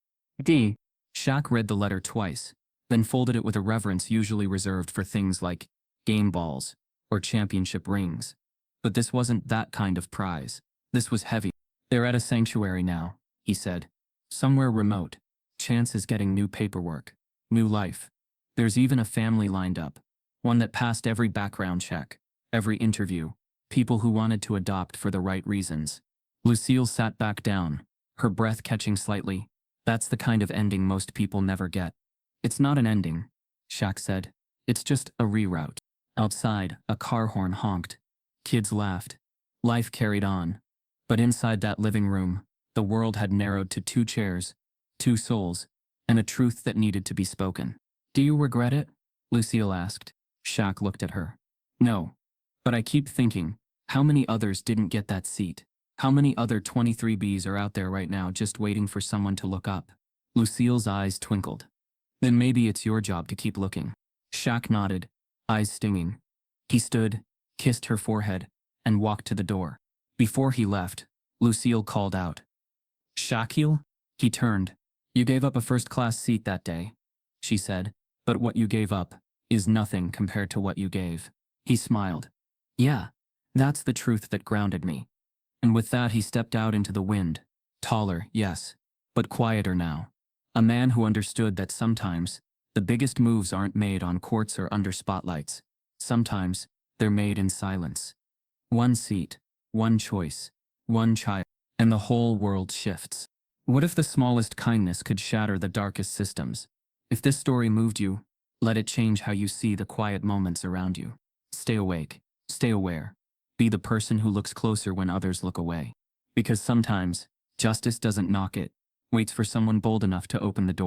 D. Shaq read the letter twice, then folded it with a reverence usually reserved for things like game balls or championship rings. But this wasn't that kind of prize. This was heavy. "They're at a sanctuary now," he said. "Somewhere remote. Chance is getting new paperwork. New life. There's even a family lined up. One that passed every background check, every interview. People who wanted to adopt for the right reasons." Lucille sat back down, her breath catching slightly. "That's the kind of ending most people never get." "It's not an ending," Shaq said. "It's just a reroute." Outside, a car horn honked. Kids laughed. Life carried on. But inside that living room, the world had narrowed to 2 chairs, 2 souls, and a truth that needed to be spoken. "Do you regret it?" Lucille asked. Shaq looked at her. "No. But I keep thinking, how many others didn't get that seat? How many other 23Bs are out there right now just waiting for someone to look up?" Lucille's eyes twinkled. "Then maybe it's your job to keep looking." Shaq nodded, eyes stinging. He stood, kissed her forehead, and walked to the door. Before he left, Lucille called out, "Shaquille?" He turned. "You gave up a first-class seat that day," she said, "but what you gave up is nothing compared to what you gave." He smiled. "Yeah, that's the truth that grounded me." And with that he stepped out into the wind. Taller, yes, but quieter now. A man who understood that sometimes the biggest moves aren't made on courts or under spotlights. Sometimes They're made in silence. One seat, one choice, one child, and the whole world shifts. What if the smallest kindness could shatter the darkest systems? If this story moved you, let it change how you see the quiet moments around you. Stay awake, stay aware. Be the person who looks closer when others look away. Because sometimes, justice doesn't knock, it waits for someone bold enough to open the door.